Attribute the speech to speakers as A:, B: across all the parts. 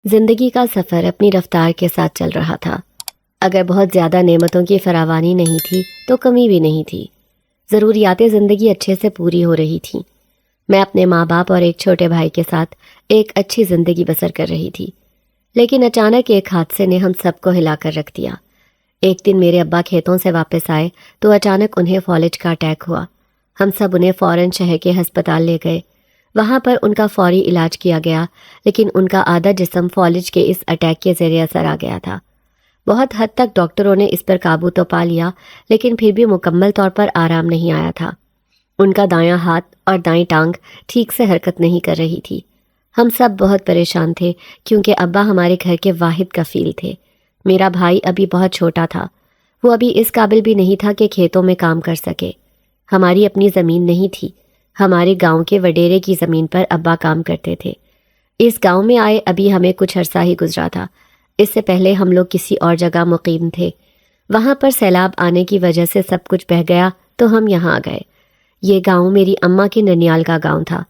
A: زندگی کا سفر اپنی رفتار کے ساتھ چل رہا تھا۔ اگر بہت زیادہ نعمتوں کی فراوانی نہیں تھی تو کمی بھی نہیں تھی۔ ضروریات زندگی اچھے سے پوری ہو رہی تھیں۔ میں اپنے ماں باپ اور ایک چھوٹے بھائی کے ساتھ ایک اچھی زندگی بسر کر رہی تھی، لیکن اچانک ایک حادثے نے ہم سب کو ہلا کر رکھ دیا۔ ایک دن میرے ابا کھیتوں سے واپس آئے تو اچانک انہیں فالج کا اٹیک ہوا۔ ہم سب انہیں فوراً شہر کے ہسپتال لے گئے۔ وہاں پر ان کا فوری علاج کیا گیا، لیکن ان کا آدھا جسم فالج کے اس اٹیک کے زیر اثر آ گیا تھا۔ بہت حد تک ڈاکٹروں نے اس پر قابو تو پا لیا، لیکن پھر بھی مکمل طور پر آرام نہیں آیا تھا۔ ان کا دایاں ہاتھ اور دائیں ٹانگ ٹھیک سے حرکت نہیں کر رہی تھی۔ ہم سب بہت پریشان تھے کیونکہ ابا ہمارے گھر کے واحد کفیل تھے۔ میرا بھائی ابھی بہت چھوٹا تھا، وہ ابھی اس قابل بھی نہیں تھا کہ کھیتوں میں کام کر سکے۔ ہماری اپنی زمین نہیں تھی۔ ہمارے گاؤں کے وڈیرے کی زمین پر ابا کام کرتے تھے۔ اس گاؤں میں آئے ابھی ہمیں کچھ عرصہ ہی گزرا تھا۔ اس سے پہلے ہم لوگ کسی اور جگہ مقیم تھے۔ وہاں پر سیلاب آنے کی وجہ سے سب کچھ بہہ گیا تو ہم یہاں آ گئے۔ یہ گاؤں میری اماں کے ننیال کا گاؤں تھا۔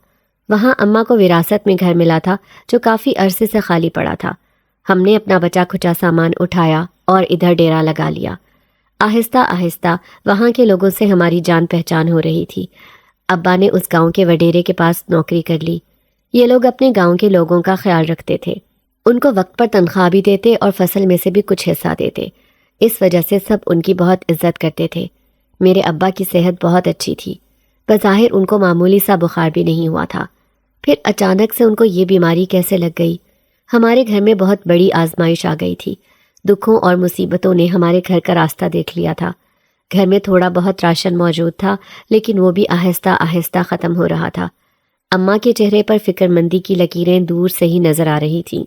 A: وہاں اماں کو وراثت میں گھر ملا تھا جو کافی عرصے سے خالی پڑا تھا۔ ہم نے اپنا بچا کھچا سامان اٹھایا اور ادھر ڈیرا لگا لیا۔ آہستہ آہستہ وہاں کے لوگوں سے ہماری جان پہچان ہو رہی تھی۔ ابا نے اس گاؤں کے وڈیرے کے پاس نوکری کر لی۔ یہ لوگ اپنے گاؤں کے لوگوں کا خیال رکھتے تھے، ان کو وقت پر تنخواہ بھی دیتے اور فصل میں سے بھی کچھ حصہ دیتے۔ اس وجہ سے سب ان کی بہت عزت کرتے تھے۔ میرے ابا کی صحت بہت اچھی تھی۔ بظاہر ان کو معمولی سا بخار بھی نہیں ہوا تھا، پھر اچانک سے ان کو یہ بیماری کیسے لگ گئی؟ ہمارے گھر میں بہت بڑی آزمائش آ گئی تھی۔ دکھوں اور مصیبتوں نے ہمارے گھر کا راستہ دیکھ لیا تھا۔ گھر میں تھوڑا بہت راشن موجود تھا، لیکن وہ بھی آہستہ آہستہ ختم ہو رہا تھا۔ اماں کے چہرے پر فکر مندی کی لکیریں دور سے ہی نظر آ رہی تھیں۔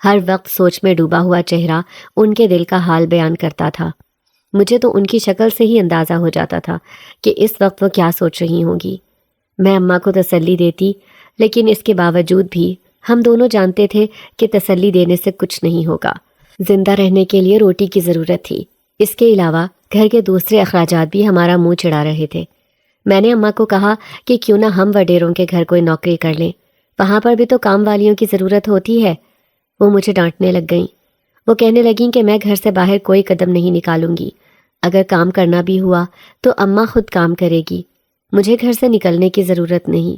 A: ہر وقت سوچ میں ڈوبا ہوا چہرہ ان کے دل کا حال بیان کرتا تھا۔ مجھے تو ان کی شکل سے ہی اندازہ ہو جاتا تھا کہ اس وقت وہ کیا سوچ رہی ہوں گی۔ میں اماں کو تسلی دیتی، لیکن اس کے باوجود بھی ہم دونوں جانتے تھے کہ تسلی دینے سے کچھ نہیں ہوگا۔ زندہ رہنے کے لیے روٹی کی ضرورت تھی۔ اس کے علاوہ گھر کے دوسرے اخراجات بھی ہمارا منہ چڑھا رہے تھے۔ میں نے اماں کو کہا کہ کیوں نہ ہم وڈیروں کے گھر کوئی نوکری کر لیں، وہاں پر بھی تو کام والیوں کی ضرورت ہوتی ہے۔ وہ مجھے ڈانٹنے لگ گئیں۔ وہ کہنے لگیں کہ میں گھر سے باہر کوئی قدم نہیں نکالوں گی۔ اگر کام کرنا بھی ہوا تو اماں خود کام کرے گی، مجھے گھر سے نکلنے کی ضرورت نہیں۔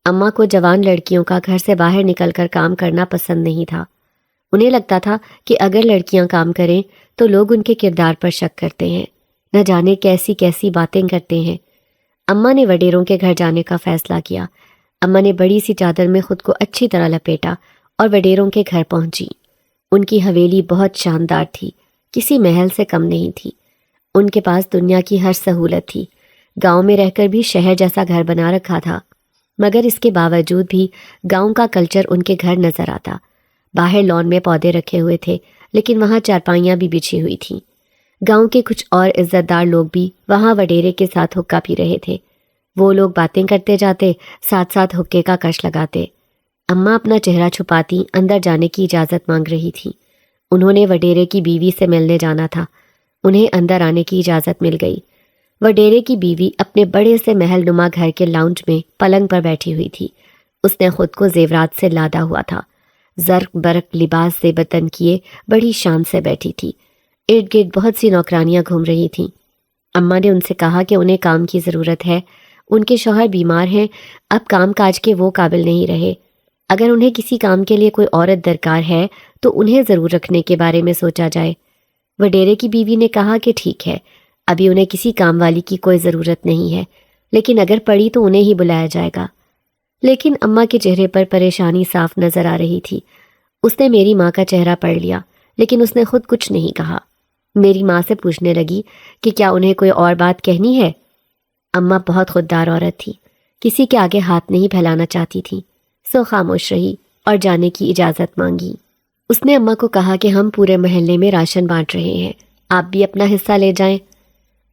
A: اماں کو جوان لڑکیوں کا گھر سے باہر نکل کر کام کرنا پسند نہیں تھا۔ انہیں لگتا تھا کہ اگر لڑکیاں کام کریں تو لوگ ان کے کردار پر شک کرتے ہیں، نہ جانے کیسی کیسی باتیں کرتے ہیں۔ اماں نے وڈیروں کے گھر جانے کا فیصلہ کیا۔ اماں نے بڑی سی چادر میں خود کو اچھی طرح لپیٹا اور وڈیروں کے گھر پہنچی۔ ان کی حویلی بہت شاندار تھی، کسی محل سے کم نہیں تھی۔ ان کے پاس دنیا کی ہر سہولت تھی۔ گاؤں میں رہ کر بھی شہر جیسا گھر بنا رکھا تھا، مگر اس کے باوجود بھی گاؤں کا کلچر ان کے گھر نظر آتا۔ باہر لان میں پودے رکھے ہوئے تھے، لیکن وہاں چارپائیاں بھی بچھی ہوئی تھیں۔ گاؤں کے کچھ اور عزت دار لوگ بھی وہاں وڈیرے کے ساتھ حقہ پی رہے تھے۔ وہ لوگ باتیں کرتے جاتے، ساتھ ساتھ حقے کا کش لگاتے۔ اماں اپنا چہرہ چھپاتی اندر جانے کی اجازت مانگ رہی تھی۔ انہوں نے وڈیرے کی بیوی سے ملنے جانا تھا۔ انہیں اندر آنے کی اجازت مل گئی۔ وڈیرے کی بیوی اپنے بڑے سے محل نما گھر کے لاؤنج میں پلنگ پر بیٹھی ہوئی تھی۔ اس نے خود کو زیورات سے لادا ہوا تھا۔ زرق برق لباس سے بتن کیے بڑی شان سے بیٹھی تھی۔ ارد گرد بہت سی نوکرانیاں گھوم رہی تھیں۔ اماں نے ان سے کہا کہ انہیں کام کی ضرورت ہے، ان کے شوہر بیمار ہیں، اب کام کاج کے وہ قابل نہیں رہے۔ اگر انہیں کسی کام کے لیے کوئی عورت درکار ہے تو انہیں ضرور رکھنے کے بارے میں سوچا جائے۔ وڈیرے کی بیوی نے کہا کہ ٹھیک ہے، ابھی انہیں کسی کام والی کی کوئی ضرورت نہیں ہے، لیکن اگر پڑی تو انہیں ہی بلایا جائے گا۔ لیکن اماں کے چہرے پر پریشانی صاف نظر آ رہی تھی۔ اس نے میری ماں کا چہرہ پڑھ لیا، لیکن اس نے خود کچھ نہیں کہا۔ میری ماں سے پوچھنے لگی کہ کیا انہیں کوئی اور بات کہنی ہے۔ اماں بہت خوددار عورت تھی، کسی کے آگے ہاتھ نہیں پھیلانا چاہتی تھی، سو خاموش رہی اور جانے کی اجازت مانگی۔ اس نے اماں کو کہا کہ ہم پورے محلے میں راشن بانٹ رہے ہیں، آپ بھی اپنا حصہ لے جائیں۔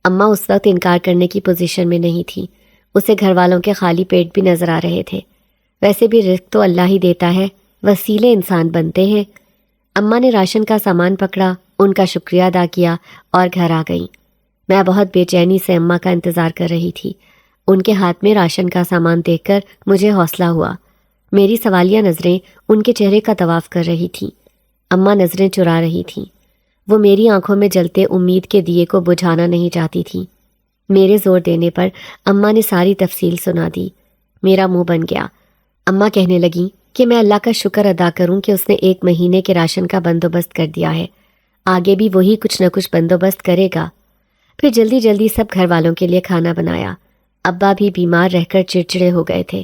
A: اماں اس وقت انکار کرنے کی پوزیشن میں نہیں تھی۔ اسے گھر والوں کے خالی پیٹ بھی نظر آ رہے تھے۔ ویسے بھی رزق تو اللہ ہی دیتا ہے، وسیلے انسان بنتے ہیں۔ اماں نے راشن کا سامان پکڑا، ان کا شکریہ ادا کیا اور گھر آ گئیں۔ میں بہت بے چینی سے اماں کا انتظار کر رہی تھی۔ ان کے ہاتھ میں راشن کا سامان دیکھ کر مجھے حوصلہ ہوا۔ میری سوالیہ نظریں ان کے چہرے کا طواف کر رہی تھیں۔ اماں نظریں چرا رہی تھیں۔ وہ میری آنکھوں میں جلتے امید کے دیے کو بجھانا نہیں چاہتی تھیں۔ میرے زور دینے پر اماں نے ساری تفصیل سنا دی۔ میرا منہ بن گیا۔ اماں کہنے لگیں کہ میں اللہ کا شکر ادا کروں کہ اس نے 1 مہینے کے راشن کا بندوبست کر دیا ہے، آگے بھی وہی کچھ نہ کچھ بندوبست کرے گا۔ پھر جلدی جلدی سب گھر والوں کے لیے کھانا بنایا۔ ابا بھی بیمار رہ کر چڑچڑے ہو گئے تھے،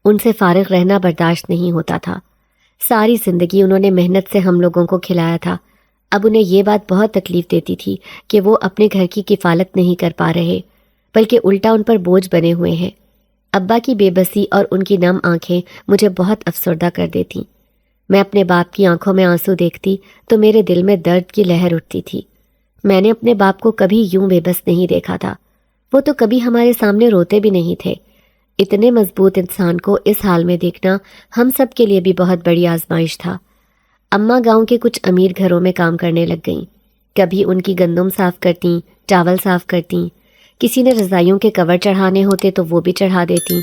A: ان سے فارغ رہنا برداشت نہیں ہوتا تھا۔ ساری زندگی انہوں نے محنت سے ہم لوگوں کو کھلایا تھا، اب انہیں یہ بات بہت تکلیف دیتی تھی کہ وہ اپنے گھر کی کفالت نہیں کر پا رہے، بلکہ الٹا ان پر بوجھ بنے ہوئے ہیں۔ ابا کی بے بسی اور ان کی نم آنکھیں مجھے بہت افسردہ کر دیتی۔ میں اپنے باپ کی آنکھوں میں آنسو دیکھتی تو میرے دل میں درد کی لہر اٹھتی تھی۔ میں نے اپنے باپ کو کبھی یوں بے بس نہیں دیکھا تھا، وہ تو کبھی ہمارے سامنے روتے بھی نہیں تھے۔ اتنے مضبوط انسان کو اس حال میں دیکھنا ہم سب کے لیے بھی بہت بڑی آزمائش تھا۔ اماں گاؤں کے کچھ امیر گھروں میں کام کرنے لگ گئیں، کبھی ان کی گندم صاف کرتیں، چاول صاف کرتیں، کسی نے رضائیوں کے کور چڑھانے ہوتے تو وہ بھی چڑھا دیتیں،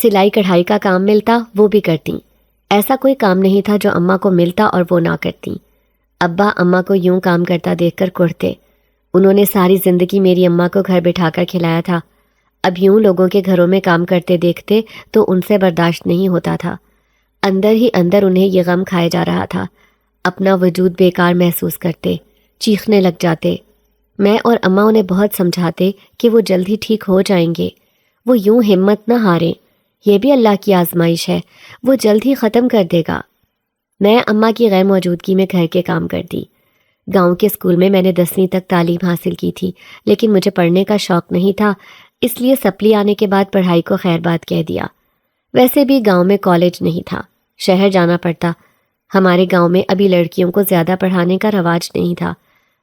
A: سلائی کڑھائی کا کام ملتا وہ بھی کرتیں۔ ایسا کوئی کام نہیں تھا جو اماں کو ملتا اور وہ نہ کرتیں۔ ابا اماں کو یوں کام کرتا دیکھ کر کڑھتے۔ انہوں نے ساری زندگی میری اماں کو گھر بٹھا کر کھلایا تھا، اب یوں لوگوں کے گھروں میں کام کرتے دیکھتے تو ان سے برداشت نہیں ہوتا تھا۔ اندر ہی اندر انہیں یہ غم کھائے جا رہا تھا، اپنا وجود بیکار محسوس کرتے، چیخنے لگ جاتے۔ میں اور اماں انہیں بہت سمجھاتے کہ وہ جلد ہی ٹھیک ہو جائیں گے، وہ یوں ہمت نہ ہاریں، یہ بھی اللہ کی آزمائش ہے، وہ جلد ہی ختم کر دے گا۔ میں اماں کی غیر موجودگی میں گھر کے کام کرتی۔ گاؤں کے اسکول میں نے 10ویں تک تعلیم حاصل کی تھی، لیکن مجھے پڑھنے کا شوق نہیں تھا، اس لیے سپلی آنے کے بعد پڑھائی کو خیر بات کہہ دیا۔ ویسے بھی گاؤں میں کالج نہیں تھا، شہر جانا پڑتا۔ ہمارے گاؤں میں ابھی لڑکیوں کو زیادہ پڑھانے کا رواج نہیں تھا،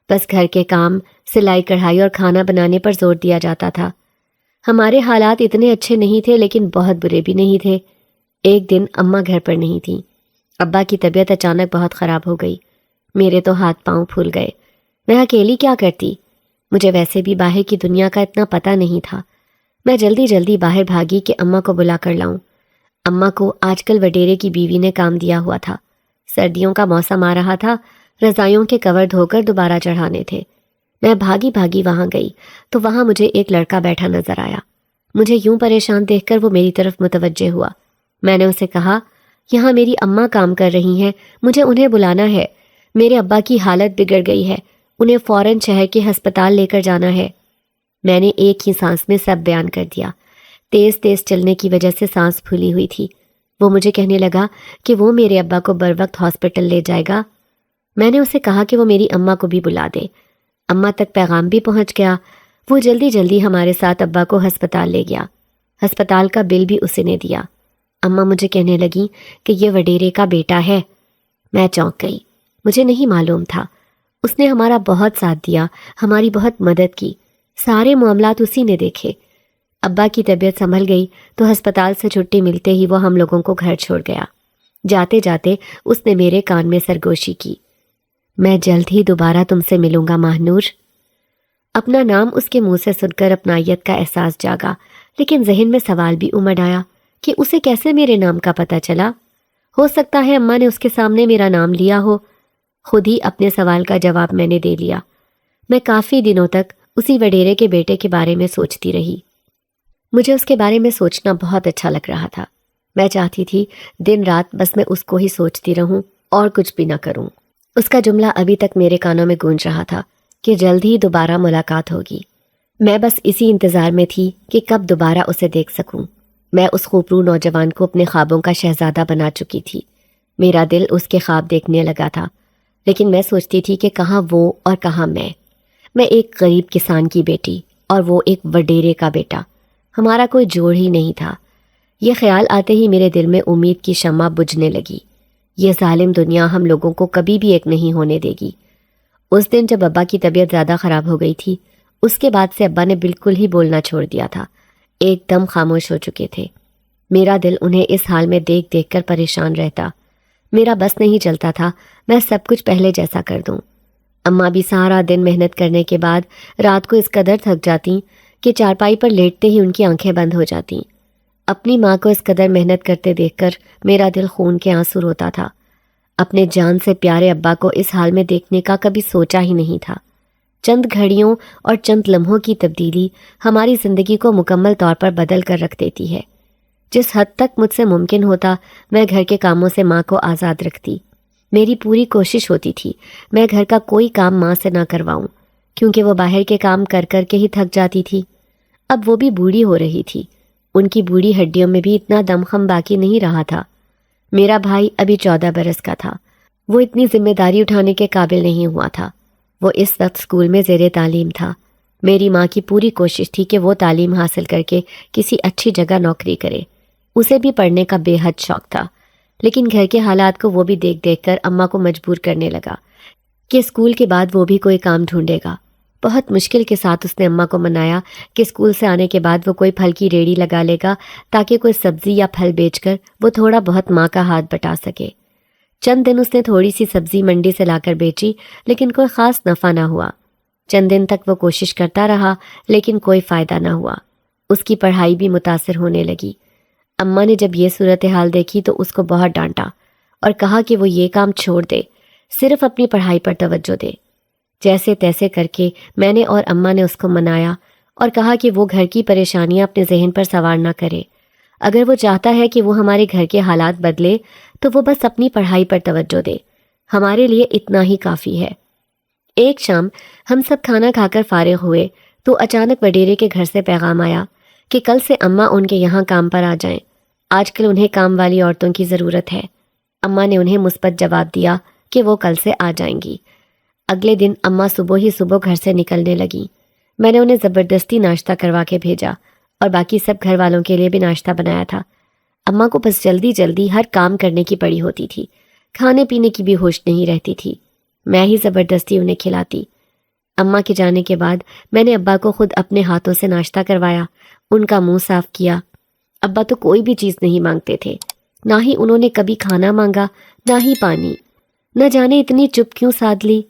A: بس گھر کے کام، سلائی کڑھائی اور کھانا بنانے پر زور دیا جاتا تھا۔ ہمارے حالات اتنے اچھے نہیں تھے لیکن بہت برے بھی نہیں تھے۔ ایک دن اماں گھر پر نہیں تھیں، ابا کی طبیعت اچانک بہت خراب ہو گئی۔ میرے تو ہاتھ پاؤں پھول گئے۔ میں اکیلی کیا کرتی؟ مجھے ویسے بھی باہر کی دنیا کا اتنا پتہ نہیں تھا۔ میں جلدی جلدی باہر بھاگی کہ اماں کو بلا کر لاؤں۔ اماں کو آج کل وڈیرے کی بیوی نے کام دیا ہوا تھا۔ سردیوں کا موسم آ رہا تھا، رضائیوں کے کور دھو کر دوبارہ چڑھانے تھے۔ میں بھاگی بھاگی وہاں گئی تو وہاں مجھے ایک لڑکا بیٹھا نظر آیا۔ مجھے یوں پریشان دیکھ کر وہ میری طرف متوجہ ہوا۔ میں نے اسے کہا، یہاں میری اماں کام کر رہی ہیں، مجھے انہیں بلانا ہے، میرے ابا کی حالت بگڑ گئی ہے، انہیں فوراً شہر کے ہسپتال لے کر جانا ہے۔ میں نے ایک ہی سانس میں سب بیان کر دیا۔ تیز تیز چلنے کی وجہ سے سانس پھولی ہوئی تھی۔ وہ مجھے کہنے لگا کہ وہ میرے ابا کو بروقت ہاسپٹل لے جائے گا۔ میں نے اسے کہا کہ وہ میری اماں کو بھی بلا دے۔ اماں تک پیغام بھی پہنچ گیا۔ وہ جلدی جلدی ہمارے ساتھ ابا کو ہسپتال لے گیا۔ ہسپتال کا بل بھی اسی نے دیا۔ اماں مجھے کہنے لگیں کہ یہ وڈیرے کا بیٹا ہے۔ میں چونک گئی، مجھے نہیں معلوم تھا۔ اس نے ہمارا بہت ساتھ دیا، ہماری بہت مدد کی، سارے معاملات اسی نے دیکھے۔ ابا کی طبیعت سنبھل گئی تو ہسپتال سے چھٹی ملتے ہی وہ ہم لوگوں کو گھر چھوڑ گیا۔ جاتے جاتے اس نے میرے کان میں سرگوشی کی، میں جلد ہی دوبارہ تم سے ملوں گا ماہنور۔ اپنا نام اس کے منہ سے سن کر اپنائیت کا احساس جاگا، لیکن ذہن میں سوال بھی امڑ آیا کہ اسے کیسے میرے نام کا پتہ چلا؟ ہو سکتا ہے اماں نے اس کے سامنے میرا نام لیا ہو۔ خود ہی اپنے سوال کا جواب میں نے دے لیا۔ میں کافی دنوں تک اسی وڈیرے کے بیٹے کے بارے میں سوچتی رہی۔ مجھے اس کے بارے میں سوچنا بہت اچھا لگ رہا تھا۔ میں چاہتی تھی دن رات بس میں اس کو ہی سوچتی رہوں اور کچھ بھی نہ کروں۔ اس کا جملہ ابھی تک میرے کانوں میں گونج رہا تھا کہ جلد ہی دوبارہ ملاقات ہوگی۔ میں بس اسی انتظار میں تھی کہ کب دوبارہ اسے دیکھ سکوں۔ میں اس خوبرو نوجوان کو اپنے خوابوں کا شہزادہ بنا چکی تھی۔ میرا دل اس کے خواب دیکھنے لگا تھا، لیکن میں سوچتی تھی کہ کہاں وہ اور کہاں میں۔ میں ایک غریب کسان کی بیٹی اور وہ ایک وڈیرے کا بیٹا، ہمارا کوئی جوڑ ہی نہیں تھا۔ یہ خیال آتے ہی میرے دل میں امید کی شمع بجھنے لگی۔ یہ ظالم دنیا ہم لوگوں کو کبھی بھی ایک نہیں ہونے دے گی۔ اس دن جب ابا کی طبیعت زیادہ خراب ہو گئی تھی، اس کے بعد سے ابا نے بالکل ہی بولنا چھوڑ دیا تھا، ایک دم خاموش ہو چکے تھے۔ میرا دل انہیں اس حال میں دیکھ دیکھ کر پریشان رہتا۔ میرا بس نہیں چلتا تھا میں سب کچھ پہلے جیسا کر دوں۔ اماں بھی سارا دن محنت کرنے کے بعد رات کو اس قدر تھک جاتیں کہ چارپائی پر لیٹتے ہی ان کی آنکھیں بند ہو جاتیں۔ اپنی ماں کو اس قدر محنت کرتے دیکھ کر میرا دل خون کے آنسو روتا تھا۔ اپنے جان سے پیارے ابا کو اس حال میں دیکھنے کا کبھی سوچا ہی نہیں تھا۔ چند گھڑیوں اور چند لمحوں کی تبدیلی ہماری زندگی کو مکمل طور پر بدل کر رکھ دیتی ہے۔ جس حد تک مجھ سے ممکن ہوتا میں گھر کے کاموں سے ماں کو آزاد رکھتی۔ میری پوری کوشش ہوتی تھی میں گھر کا کوئی کام ماں سے نہ کرواؤں، کیونکہ وہ باہر کے کام کر کر کے ہی تھک جاتی تھی۔ اب وہ بھی بوڑھی ہو رہی تھی، ان کی بوڑھی ہڈیوں میں بھی اتنا دمخم باقی نہیں رہا تھا۔ میرا بھائی ابھی 14 برس کا تھا، وہ اتنی ذمہ داری اٹھانے کے قابل نہیں ہوا تھا۔ وہ اس وقت اسکول میں زیر تعلیم تھا۔ میری ماں کی پوری کوشش تھی کہ وہ تعلیم حاصل کر کے کسی اچھی جگہ نوکری کرے۔ اسے بھی پڑھنے کا بے حد شوق تھا، لیکن گھر کے حالات کو وہ بھی دیکھ دیکھ کر اماں کو مجبور کرنے لگا کہ اسکول کے بعد وہ بھی کوئی کام ڈھونڈے گا۔ بہت مشکل کے ساتھ اس نے اماں کو منایا کہ اسکول سے آنے کے بعد وہ کوئی پھل کی ریڑھی لگا لے گا تاکہ کوئی سبزی یا پھل بیچ کر وہ تھوڑا بہت ماں کا ہاتھ بٹا سکے۔ چند دن اس نے تھوڑی سی سبزی منڈی سے لا کر بیچی، لیکن کوئی خاص نفع نہ ہوا۔ چند دن تک وہ کوشش کرتا رہا، لیکن کوئی فائدہ نہ ہوا۔ اس کی پڑھائی بھی متاثر ہونے لگی۔ اماں نے جب یہ صورتحال دیکھی تو اس کو بہت ڈانٹا اور کہا کہ وہ یہ کام چھوڑ دے، صرف اپنی پڑھائی پر توجہ دے۔ جیسے تیسے کر کے میں نے اور اماں نے اس کو منایا اور کہا کہ وہ گھر کی پریشانیاں اپنے ذہن پر سوار نہ کرے۔ اگر وہ چاہتا ہے کہ وہ ہمارے گھر کے حالات بدلے تو وہ بس اپنی پڑھائی پر توجہ دے، ہمارے لیے اتنا ہی کافی ہے۔ ایک شام ہم سب کھانا کھا کر فارغ ہوئے تو اچانک وڈیرے کے گھر سے پیغام آیا کہ کل سے اماں ان کے یہاں کام پر آ جائیں، آج کل انہیں کام والی عورتوں کی ضرورت ہے۔ اماں نے انہیں مثبت جواب دیا کہ وہ کل سے آ جائیں گی۔ اگلے دن اماں صبح ہی صبح گھر سے نکلنے لگیں۔ میں نے انہیں زبردستی ناشتہ کروا کے بھیجا اور باقی سب گھر والوں کے لیے بھی ناشتہ بنایا تھا۔ اماں کو بس جلدی جلدی ہر کام کرنے کی پڑی ہوتی تھی، کھانے پینے کی بھی ہوش نہیں رہتی تھی۔ میں ہی زبردستی انہیں کھلاتی۔ اماں کے جانے کے بعد میں نے ابا کو خود اپنے ہاتھوں سے ناشتہ کروایا، ان کا منہ صاف کیا۔ ابا تو کوئی بھی چیز نہیں مانگتے تھے، نہ ہی انہوں نے کبھی کھانا مانگا، نہ ہی پانی۔ نہ جانے اتنی چپ کیوں سادھ لی،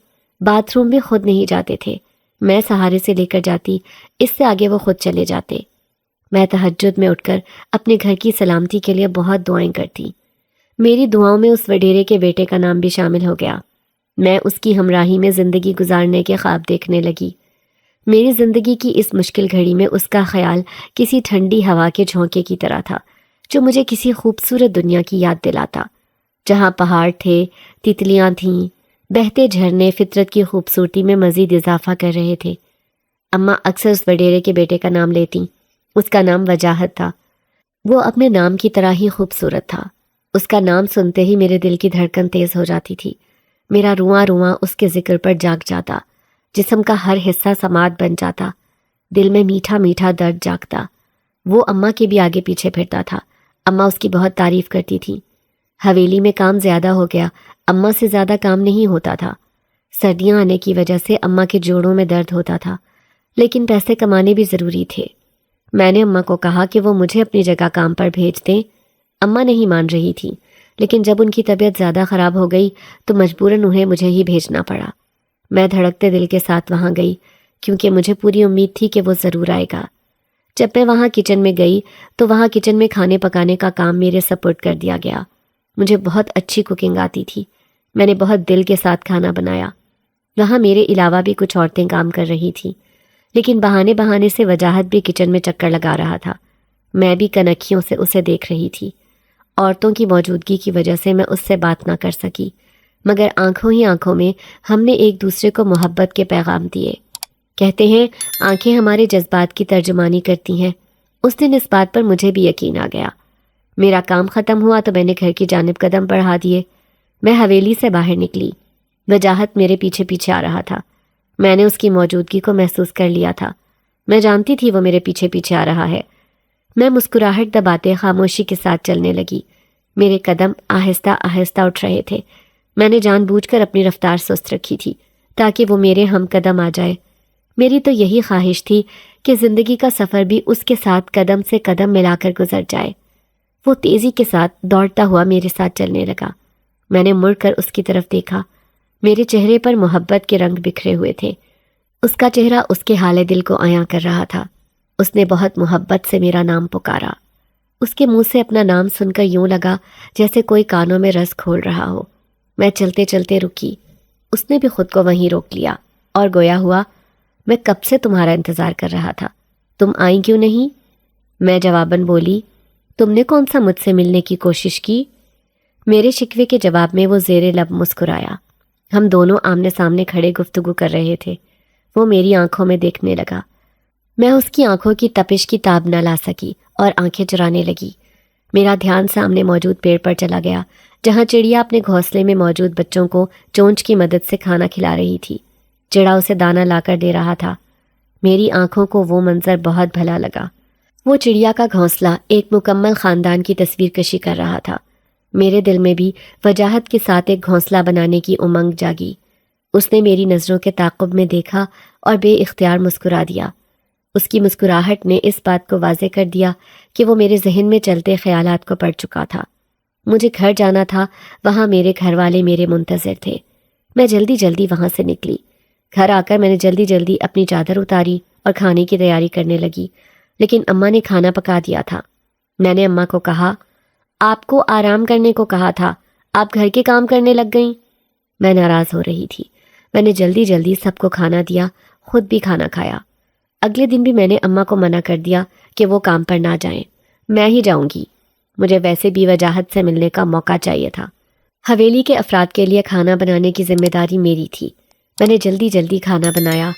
A: باتھ روم بھی خود نہیں جاتے تھے، میں سہارے سے لے کر جاتی، اس سے آگے وہ خود چلے جاتے۔ میں تہجد میں اٹھ کر اپنے گھر کی سلامتی کے لیے بہت دعائیں کرتی۔ میری دعاؤں میں اس وڈیرے کے بیٹے کا نام بھی شامل ہو گیا۔ میں اس کی ہمراہی میں زندگی گزارنے کے خواب دیکھنے لگی۔ میری زندگی کی اس مشکل گھڑی میں اس کا خیال کسی ٹھنڈی ہوا کے جھونکے کی طرح تھا جو مجھے کسی خوبصورت دنیا کی یاد دلاتا، جہاں پہاڑ تھے، تتلیاں تھیں، بہتے جھرنے فطرت کی خوبصورتی میں مزید اضافہ کر رہے تھے۔ اماں اکثر اس وڈیرے کے بیٹے کا نام لیتی۔ اس کا نام وجاہت تھا۔ وہ اپنے نام کی طرح ہی خوبصورت تھا۔ اس کا نام سنتے ہی میرے دل کی دھڑکن تیز ہو جاتی تھی، میرا رواں رواں اس کے ذکر پر جاگ جاتا، جسم کا ہر حصہ سماعت بن جاتا، دل میں میٹھا میٹھا درد جاگتا۔ وہ اماں کے بھی آگے پیچھے پھرتا تھا۔ اماں اس کی بہت تعریف کرتی تھی۔ حویلی میں کام زیادہ ہو گیا، اماں سے زیادہ کام نہیں ہوتا تھا۔ سردیاں آنے کی وجہ سے اماں کے جوڑوں میں درد ہوتا تھا، لیکن پیسے کمانے بھی ضروری تھے۔ میں نے اماں کو کہا کہ وہ مجھے اپنی جگہ کام پر بھیج دیں۔ اماں نہیں مان رہی تھی، لیکن جب ان کی طبیعت زیادہ خراب ہو گئی تو مجبوراً انہیں مجھے ہی بھیجنا پڑا۔ میں دھڑکتے دل کے ساتھ وہاں گئی، کیونکہ مجھے پوری امید تھی کہ وہ ضرور آئے گا۔ جب میں وہاں کچن میں گئی تو وہاں کچن میں کھانے پکانے کا کام میرے سپرد کر دیا گیا۔ مجھے بہت اچھی کوکنگ آتی تھی، میں نے بہت دل کے ساتھ کھانا بنایا۔ وہاں میرے علاوہ بھی کچھ عورتیں کام کر رہی تھیں، لیکن بہانے بہانے سے وجاہت بھی کچن میں چکر لگا رہا تھا۔ میں بھی کنکھیوں سے اسے دیکھ رہی تھی۔ عورتوں کی موجودگی کی وجہ سے میں اس سے بات نہ کر سکی، مگر آنکھوں ہی آنکھوں میں ہم نے ایک دوسرے کو محبت کے پیغام دیے۔ کہتے ہیں آنکھیں ہمارے جذبات کی ترجمانی کرتی ہیں۔ اس دن اس بات پر مجھے بھی یقین آ گیا۔ میرا کام ختم ہوا تو میں نے گھر کی جانب قدم بڑھا دیے۔ میں حویلی سے باہر نکلی۔ وجاہت میرے پیچھے پیچھے آ رہا تھا۔ میں نے اس کی موجودگی کو محسوس کر لیا تھا۔ میں جانتی تھی وہ میرے پیچھے پیچھے آ رہا ہے۔ میں مسکراہٹ دباتے خاموشی کے ساتھ چلنے لگی۔ میرے قدم آہستہ آہستہ اٹھ رہے تھے۔ میں نے جان بوجھ کر اپنی رفتار سست رکھی تھی تاکہ وہ میرے ہم قدم آ جائے۔ میری تو یہی خواہش تھی کہ زندگی کا سفر بھی اس کے ساتھ قدم سے قدم ملا کر گزر جائے۔ وہ تیزی کے ساتھ دوڑتا ہوا میرے ساتھ چلنے لگا۔ میں نے مڑ کر اس کی طرف دیکھا۔ میرے چہرے پر محبت کے رنگ بکھرے ہوئے تھے۔ اس کا چہرہ اس کے حال دل کو عیاں کر رہا تھا۔ اس نے بہت محبت سے میرا نام پکارا۔ اس کے منہ سے اپنا نام سن کر یوں لگا جیسے کوئی کانوں میں رس کھول رہا ہو۔ میں چلتے چلتے رکی، اس نے بھی خود کو وہیں روک لیا اور گویا ہوا، میں کب سے تمہارا انتظار کر رہا تھا، تم آئیں کیوں نہیں؟ میں جواباً بولی، تم نے کون سا مجھ سے ملنے کی کوشش کی؟ میرے شکوے کے جواب میں وہ زیر لب مسکرایا۔ ہم دونوں آمنے سامنے کھڑے گفتگو کر رہے تھے۔ وہ میری آنکھوں میں دیکھنے لگا، میں اس کی آنکھوں کی تپش کی تاب نہ لا سکی اور آنکھیں چرانے لگی۔ میرا دھیان سامنے موجود پیڑ پر چلا گیا جہاں چڑیا اپنے گھونسلے میں موجود بچوں کو چونچ کی مدد سے کھانا کھلا رہی تھی۔ چڑا اسے دانہ لا کر دے رہا تھا۔ میری آنکھوں کو وہ منظر بہت بھلا لگا۔ وہ چڑیا کا گھونسلہ ایک مکمل خاندان کی تصویر کشی کر رہا تھا۔ میرے دل میں بھی وجاہت کے ساتھ ایک گھونسلہ بنانے کی امنگ جاگی۔ اس نے میری نظروں کے تعاقب میں دیکھا اور بے اختیار مسکرا دیا۔ اس کی مسکراہٹ نے اس بات کو واضح کر دیا کہ وہ میرے ذہن میں چلتے خیالات کو پڑھ چکا تھا۔ مجھے گھر جانا تھا، وہاں میرے گھر والے میرے منتظر تھے۔ میں جلدی جلدی وہاں سے نکلی۔ گھر آ کر میں نے جلدی جلدی اپنی چادر اتاری اور کھانے کی تیاری کرنے لگی، لیکن اماں نے کھانا پکا دیا تھا۔ میں نے اماں کو کہا، آپ کو آرام کرنے کو کہا تھا، آپ گھر کے کام کرنے لگ گئیں۔ میں ناراض ہو رہی تھی۔ میں نے جلدی جلدی سب کو کھانا دیا، خود بھی کھانا کھایا۔ اگلے دن بھی میں نے اماں کو منع کر دیا کہ وہ کام پر نہ جائیں، میں ہی جاؤں گی۔ مجھے ویسے بھی وجاہت سے ملنے کا موقع چاہیے تھا۔ حویلی کے افراد کے لیے کھانا بنانے کی ذمہ داری میری تھی۔ میں نے جلدی جلدی کھانا بنایا۔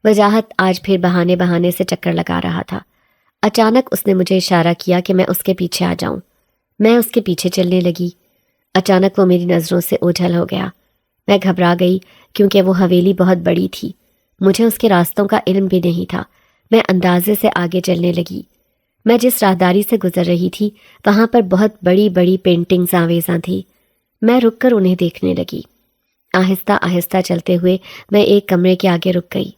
A: وجاہت آج پھر بہانے بہانے سے چکر لگا رہا تھا۔ اچانک اس نے مجھے اشارہ کیا کہ میں اس کے پیچھے آ جاؤں۔ میں اس کے پیچھے چلنے لگی۔ اچانک وہ میری نظروں سے اوجھل ہو گیا۔ میں گھبرا گئی کیونکہ وہ حویلی بہت بڑی تھی۔ مجھے اس کے راستوں کا علم بھی نہیں تھا۔ میں اندازے سے آگے چلنے لگی۔ میں جس راہداری سے گزر رہی تھی وہاں پر بہت بڑی بڑی پینٹنگز آویزاں تھیں۔ میں رک کر انہیں دیکھنے لگی۔ آہستہ آہستہ چلتے ہوئے میں ایک کمرے کے آگے رک گئی۔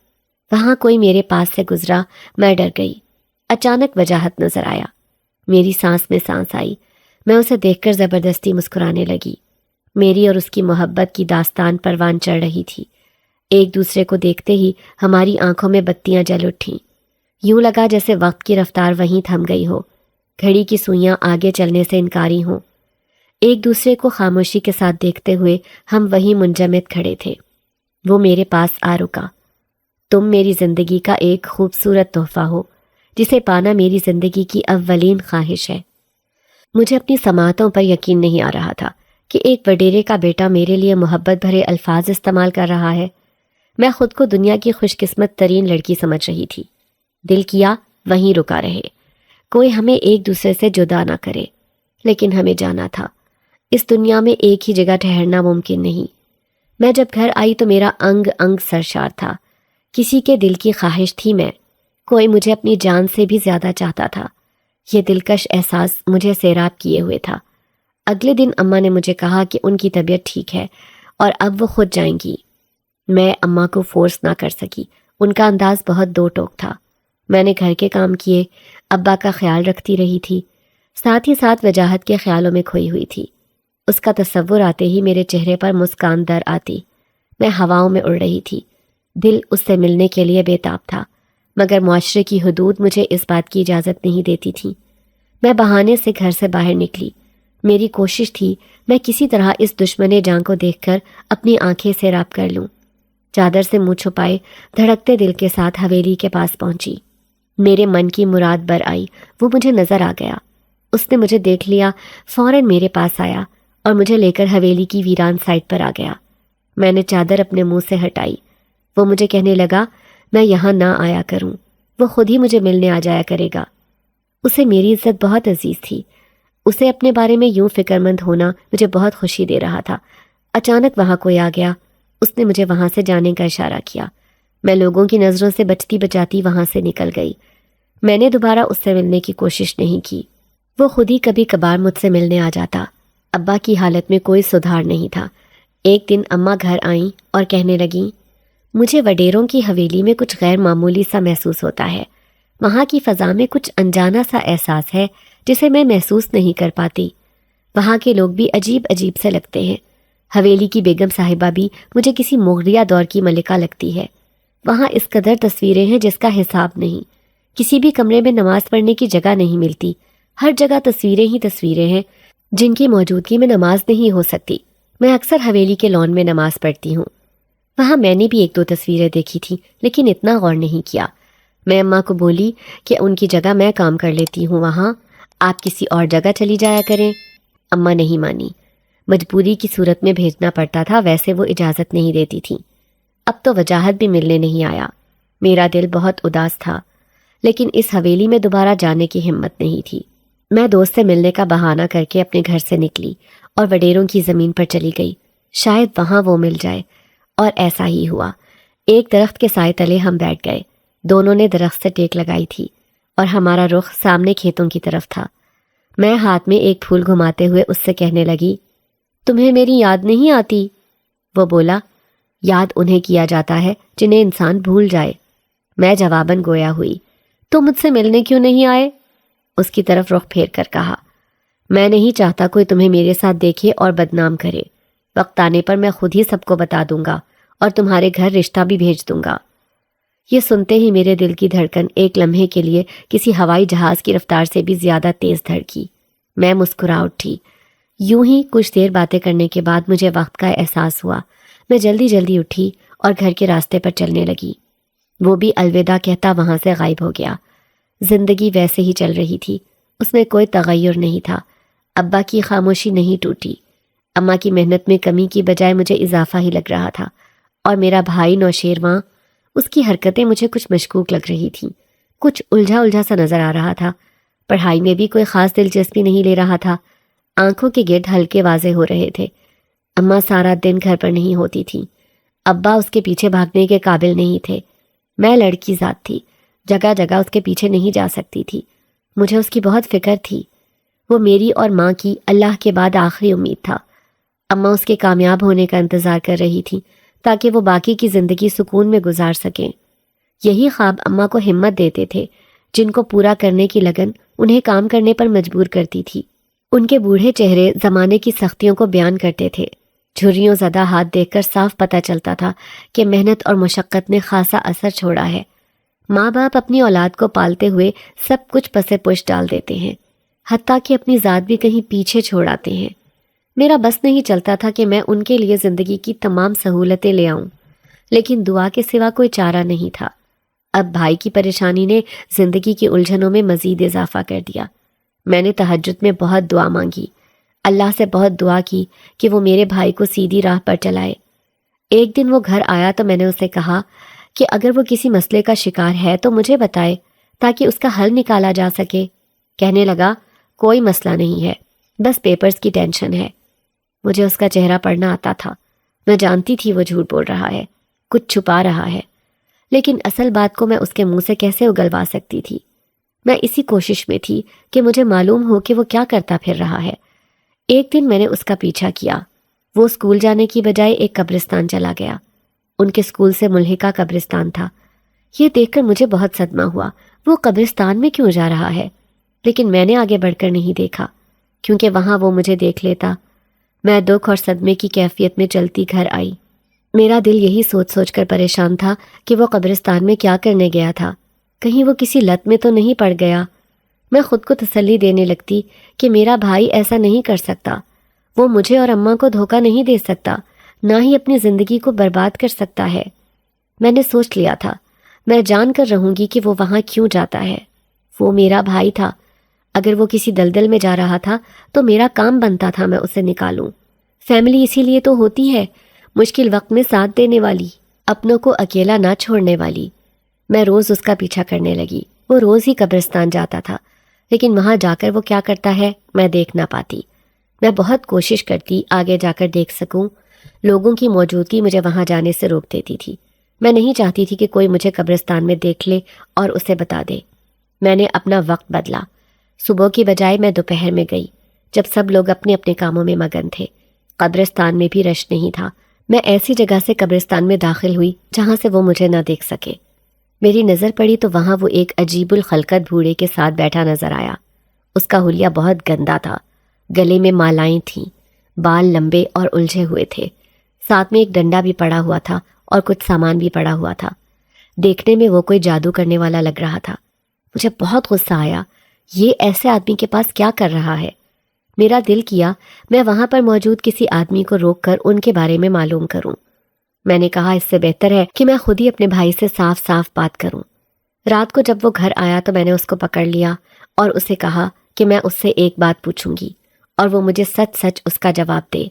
A: وہاں کوئی میرے پاس سے گزرا، میں ڈر گئی۔ اچانک وجاہت نظر آیا۔ میری سانس میں سانس آئی۔ میں اسے دیکھ کر زبردستی مسکرانے لگی۔ میری اور اس کی محبت کی داستان پروان چڑھ رہی تھی۔ ایک دوسرے کو دیکھتے ہی ہماری آنکھوں میں بتیاں جل اٹھیں۔ یوں لگا جیسے وقت کی رفتار وہیں تھم گئی ہو، گھڑی کی سوئیاں آگے چلنے سے انکاری ہوں۔ ایک دوسرے کو خاموشی کے ساتھ دیکھتے ہوئے ہم وہیں منجمد کھڑے تھے۔ وہ میرے پاس آ رکا۔ تم میری زندگی کا ایک خوبصورت تحفہ ہو جسے پانا میری زندگی کی اولین خواہش ہے۔ مجھے اپنی سماعتوں پر یقین نہیں آ رہا تھا کہ ایک وڈیرے کا بیٹا میرے لیے محبت بھرے الفاظ استعمال کر رہا ہے۔ میں خود کو دنیا کی خوش قسمت ترین لڑکی سمجھ رہی تھی۔ دل کیا وہیں رکا رہے، کوئی ہمیں ایک دوسرے سے جدا نہ کرے، لیکن ہمیں جانا تھا۔ اس دنیا میں ایک ہی جگہ ٹھہرنا ممکن نہیں۔ میں جب گھر آئی تو میرا انگ انگ سرشار تھا۔ کسی کے دل کی خواہش تھی میں، کوئی مجھے اپنی جان سے بھی زیادہ چاہتا تھا۔ یہ دلکش احساس مجھے سیراب کیے ہوئے تھا۔ اگلے دن اماں نے مجھے کہا کہ ان کی طبیعت ٹھیک ہے اور اب وہ خود جائیں گی۔ میں اماں کو فورس نہ کر سکی، ان کا انداز بہت دو ٹوک تھا۔ میں نے گھر کے کام کیے، ابا کا خیال رکھتی رہی تھی، ساتھ ہی ساتھ وجاہت کے خیالوں میں کھوئی ہوئی تھی۔ اس کا تصور آتے ہی میرے چہرے پر مسکان در آتی۔ میں ہواؤں میں اڑ رہی تھی۔ دل اس سے ملنے کے لیے بے تاب تھا، مگر معاشرے کی حدود مجھے اس بات کی اجازت نہیں دیتی تھی۔ میں بہانے سے گھر سے باہر نکلی۔ میری کوشش تھی میں کسی طرح اس دشمن جان کو دیکھ کر اپنی آنکھیں سیراب کر لوں۔ چادر سے منہ چھپائے دھڑکتے دل کے ساتھ حویلی کے پاس پہنچی۔ میرے من کی مراد بر آئی، وہ مجھے نظر آ گیا۔ اس نے مجھے دیکھ لیا، فوراً میرے پاس آیا اور مجھے لے کر حویلی کی ویران سائٹ پر آ گیا۔ میں نے چادر اپنے منہ سے ہٹائی۔ وہ مجھے کہنے لگا میں یہاں نہ آیا کروں، وہ خود ہی مجھے ملنے آ جایا کرے گا۔ اسے میری عزت بہت عزیز تھی۔ اسے اپنے بارے میں یوں فکر مند ہونا مجھے بہت خوشی دے رہا تھا۔ اچانک وہاں کوئی آ گیا۔ اس نے مجھے وہاں سے جانے کا اشارہ کیا۔ میں لوگوں کی نظروں سے بچتی بچاتی وہاں سے نکل گئی۔ میں نے دوبارہ اس سے ملنے کی کوشش نہیں کی۔ وہ خود ہی کبھی کبھار مجھ سے ملنے آ جاتا۔ ابا کی حالت میں کوئی سدھار نہیں تھا۔ ایک دن اماں گھر آئیں اور کہنے لگیں، مجھے وڈیروں کی حویلی میں کچھ غیر معمولی سا محسوس ہوتا ہے۔ وہاں کی فضا میں کچھ انجانا سا احساس ہے جسے میں محسوس نہیں کر پاتی۔ وہاں کے لوگ بھی عجیب عجیب سے لگتے ہیں۔ حویلی کی بیگم صاحبہ بھی مجھے کسی مغلیہ دور کی ملکہ لگتی ہے۔ وہاں اس قدر تصویریں ہیں جس کا حساب نہیں۔ کسی بھی کمرے میں نماز پڑھنے کی جگہ نہیں ملتی۔ ہر جگہ تصویریں ہی تصویریں ہیں جن کی موجودگی میں نماز نہیں ہو سکتی۔ میں اکثر حویلی کے لان میں نماز پڑھتی ہوں، وہاں میں نے بھی 1-2 تصویریں دیکھی تھیں، لیکن اتنا غور نہیں کیا۔ میں اماں کو بولی کہ ان کی جگہ میں کام کر لیتی ہوں وہاں، آپ کسی اور جگہ چلی جایا کریں۔ اماں نہیں مانی، مجبوری کی صورت میں بھیجنا پڑتا تھا، ویسے وہ اجازت نہیں دیتی تھیں۔ اب تو وجاہت بھی ملنے نہیں آیا۔ میرا دل بہت اداس تھا، لیکن اس حویلی میں دوبارہ جانے کی ہمت نہیں تھی۔ میں دوست سے ملنے کا بہانہ کر کے اپنے گھر سے نکلی اور وڈیروں کی زمین پر چلی گئی، شاید وہاں وہ مل جائے، اور ایسا ہی ہوا۔ ایک درخت کے سائے تلے ہم بیٹھ گئے، دونوں نے درخت سے ٹیک لگائی تھی اور ہمارا رخ سامنے کھیتوں کی طرف تھا۔ میں ہاتھ میں ایک پھول گھماتے ہوئے اس سے کہنے لگی، تمہیں میری یاد نہیں آتی؟ وہ بولا، یاد انہیں کیا جاتا ہے جنہیں انسان بھول جائے۔ میں جواباً گویا ہوئی، تو مجھ سے ملنے کیوں نہیں آئے؟ اس کی طرف رخ پھیر کر کہا، میں نہیں چاہتا کوئی تمہیں میرے ساتھ دیکھے اور بدنام کرے۔ وقت آنے پر میں خود ہی سب کو بتا دوں گا اور تمہارے گھر رشتہ بھی بھیج دوں گا۔ یہ سنتے ہی میرے دل کی دھڑکن ایک لمحے کے لیے کسی ہوائی جہاز کی رفتار سے بھی زیادہ تیز دھڑکی۔ میں مسکرا اٹھی۔ یوں ہی کچھ دیر باتیں کرنے کے بعد مجھے وقت کا احساس ہوا۔ میں جلدی جلدی اٹھی اور گھر کے راستے پر چلنے لگی۔ وہ بھی الوداع کہتا وہاں سے غائب ہو گیا۔ زندگی ویسے ہی چل رہی تھی، اس میں کوئی تغیر نہیں تھا۔ ابا کی خاموشی نہیں ٹوٹی، اماں کی محنت میں کمی کی بجائے مجھے اضافہ ہی لگ رہا تھا، اور میرا بھائی نوشیرواں، اس کی حرکتیں مجھے کچھ مشکوک لگ رہی تھیں، کچھ الجھا الجھا سا نظر آ رہا تھا۔ پڑھائی میں بھی کوئی خاص دلچسپی نہیں لے رہا تھا، آنکھوں کے گرد ہلکے واضح ہو رہے تھے۔ اماں سارا دن گھر پر نہیں ہوتی تھی، ابا اس کے پیچھے بھاگنے کے قابل نہیں تھے۔ میں لڑکی ذات تھی، جگہ جگہ اس کے پیچھے نہیں جا سکتی تھی۔ مجھے اس کی بہت فکر تھی، وہ میری اور ماں کی اللہ کے بعد آخری امید تھا۔ اماں اس کے کامیاب ہونے کا انتظار کر رہی تھی تاکہ وہ باقی کی زندگی سکون میں گزار سکیں۔ یہی خواب اماں کو ہمت دیتے تھے، جن کو پورا کرنے کی لگن انہیں کام کرنے پر مجبور کرتی تھی۔ ان کے بوڑھے چہرے زمانے کی سختیوں کو بیان کرتے تھے۔ جھریوں زدہ ہاتھ دیکھ کر صاف پتہ چلتا تھا کہ محنت اور مشقت نے خاصا اثر چھوڑا ہے۔ ماں باپ اپنی اولاد کو پالتے ہوئے سب کچھ پسے پش ڈال دیتے ہیں، حتیٰ کہ اپنی ذات بھی کہیں پیچھے چھوڑ آتے ہیں۔ میرا بس نہیں چلتا تھا کہ میں ان کے لیے زندگی کی تمام سہولتیں لے آؤں، لیکن دعا کے سوا کوئی چارہ نہیں تھا۔ اب بھائی کی پریشانی نے زندگی کی الجھنوں میں مزید اضافہ کر دیا۔ میں نے تہجد میں بہت دعا مانگی، اللہ سے بہت دعا کی کہ وہ میرے بھائی کو سیدھی راہ پر چلائے۔ ایک دن وہ گھر آیا تو میں نے اسے کہا کہ اگر وہ کسی مسئلے کا شکار ہے تو مجھے بتائے تاکہ اس کا حل نکالا جا سکے۔ کہنے لگا، کوئی مسئلہ نہیں ہے، بس پیپرز کی ٹینشن ہے۔ مجھے اس کا چہرہ پڑھنا آتا تھا، میں جانتی تھی وہ جھوٹ بول رہا ہے، کچھ چھپا رہا ہے، لیکن اصل بات کو میں اس کے منہ سے کیسے اگلوا سکتی تھی؟ میں اسی کوشش میں تھی کہ مجھے معلوم ہو کہ وہ کیا کرتا پھر رہا ہے۔ ایک دن میں نے اس کا پیچھا کیا، وہ اسکول جانے کی بجائے ایک قبرستان چلا گیا۔ ان کے اسکول سے ملحقہ قبرستان تھا۔ یہ دیکھ کر مجھے بہت صدمہ ہوا، وہ قبرستان میں کیوں جا رہا ہے؟ لیکن میں نے آگے بڑھ کر نہیں دیکھا، کیونکہ وہاں وہ مجھے دیکھ لیتا۔ میں دکھ اور صدمے کی کیفیت میں چلتی گھر آئی۔ میرا دل یہی سوچ سوچ کر پریشان تھا کہ وہ قبرستان میں کیا کرنے گیا تھا، کہیں وہ کسی لت میں تو نہیں پڑ گیا۔ میں خود کو تسلی دینے لگتی کہ میرا بھائی ایسا نہیں کر سکتا، وہ مجھے اور اماں کو دھوکہ نہیں دے سکتا، نہ ہی اپنی زندگی کو برباد کر سکتا ہے۔ میں نے سوچ لیا تھا، میں جان کر رہوں گی کہ وہ وہاں کیوں جاتا ہے۔ وہ میرا بھائی تھا، اگر وہ کسی دلدل میں جا رہا تھا تو میرا کام بنتا تھا میں اسے نکالوں۔ فیملی اسی لیے تو ہوتی ہے، مشکل وقت میں ساتھ دینے والی، اپنوں کو اکیلا نہ چھوڑنے والی۔ میں روز اس کا پیچھا کرنے لگی۔ وہ روز ہی قبرستان جاتا تھا، لیکن وہاں جا کر وہ کیا کرتا ہے میں دیکھ نہ پاتی۔ میں بہت کوشش کرتی آگے جا کر دیکھ سکوں، لوگوں کی موجودگی مجھے وہاں جانے سے روک دیتی تھی۔ میں نہیں چاہتی تھی کہ کوئی مجھے قبرستان میں دیکھ لے اور اسے بتا دے۔ میں نے اپنا وقت بدلا، صبح کی بجائے میں دوپہر میں گئی، جب سب لوگ اپنے اپنے کاموں میں مگن تھے۔ قبرستان میں بھی رش نہیں تھا۔ میں ایسی جگہ سے قبرستان میں داخل ہوئی جہاں سے وہ مجھے نہ دیکھ سکے۔ میری نظر پڑی تو وہاں وہ ایک عجیب الخلقت بوڑھے کے ساتھ بیٹھا نظر آیا۔ اس کا حلیہ بہت گندا تھا، گلے میں مالائیں تھیں، بال لمبے اور الجھے ہوئے تھے، ساتھ میں ایک ڈنڈا بھی پڑا ہوا تھا اور کچھ سامان بھی پڑا ہوا تھا۔ دیکھنے میں وہ کوئی جادو کرنے والا لگ رہا تھا۔ مجھے بہت غصہ آیا، یہ ایسے آدمی کے پاس کیا کر رہا ہے؟ میرا دل کیا میں وہاں پر موجود کسی آدمی کو روک کر ان کے بارے میں معلوم کروں۔ میں نے کہا اس سے بہتر ہے کہ میں خود ہی اپنے بھائی سے صاف صاف بات کروں۔ رات کو جب وہ گھر آیا تو میں نے اس کو پکڑ لیا اور اسے کہا کہ میں اس سے ایک بات پوچھوں گی اور وہ مجھے سچ سچ اس کا جواب دے۔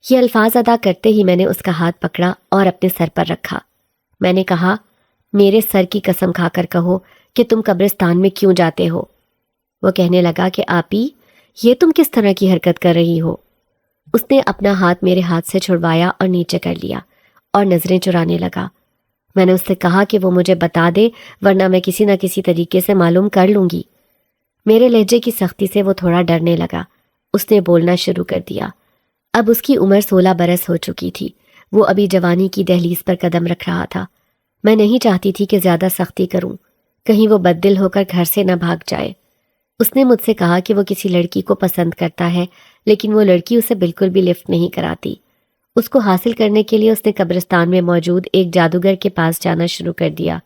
A: یہ الفاظ ادا کرتے ہی میں نے اس کا ہاتھ پکڑا اور اپنے سر پر رکھا۔ میں نے کہا میرے سر کی قسم کھا کر کہو کہ تم قبرستان میں کیوں جاتے ہو؟ وہ کہنے لگا کہ آپی یہ تم کس طرح کی حرکت کر رہی ہو؟ اس نے اپنا ہاتھ میرے ہاتھ سے چھڑوایا اور نیچے کر لیا اور نظریں چرانے لگا۔ میں نے اس سے کہا کہ وہ مجھے بتا دے ورنہ میں کسی نہ کسی طریقے سے معلوم کر لوں گی۔ میرے لہجے کی سختی سے وہ تھوڑا ڈرنے لگا۔ اس نے بولنا شروع کر دیا۔ اب اس کی عمر 16 برس ہو چکی تھی۔ وہ ابھی جوانی کی دہلیز پر قدم رکھ رہا تھا۔ میں نہیں چاہتی تھی کہ زیادہ سختی کروں، کہیں وہ بددل ہو کر گھر سے نہ بھاگ جائے۔ اس نے مجھ سے کہا کہ وہ کسی لڑکی کو پسند کرتا ہے لیکن وہ لڑکی اسے بالکل بھی لفٹ نہیں کراتی۔ اس کو حاصل کرنے کے لیے اس نے قبرستان میں موجود ایک جادوگر کے پاس جانا شروع کر دیا۔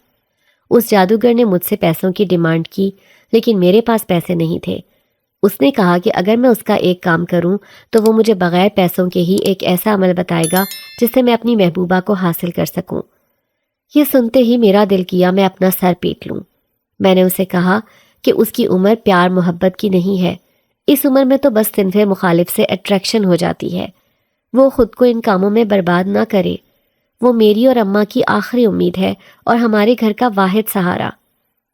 A: اس جادوگر نے مجھ سے پیسوں کی ڈیمانڈ کی لیکن میرے پاس پیسے نہیں تھے۔ اس نے کہا کہ اگر میں اس کا ایک کام کروں تو وہ مجھے بغیر پیسوں کے ہی ایک ایسا عمل بتائے گا جس سے میں اپنی محبوبہ کو حاصل کر سکوں۔ یہ سنتے ہی میرا دل کیا میں اپنا سر پیٹ لوں۔ میں نے اسے کہا کہ اس کی عمر پیار محبت کی نہیں ہے، اس عمر میں تو بس صنف مخالف سے اٹریکشن ہو جاتی ہے۔ وہ خود کو ان کاموں میں برباد نہ کرے۔ وہ میری اور اماں کی آخری امید ہے اور ہمارے گھر کا واحد سہارا۔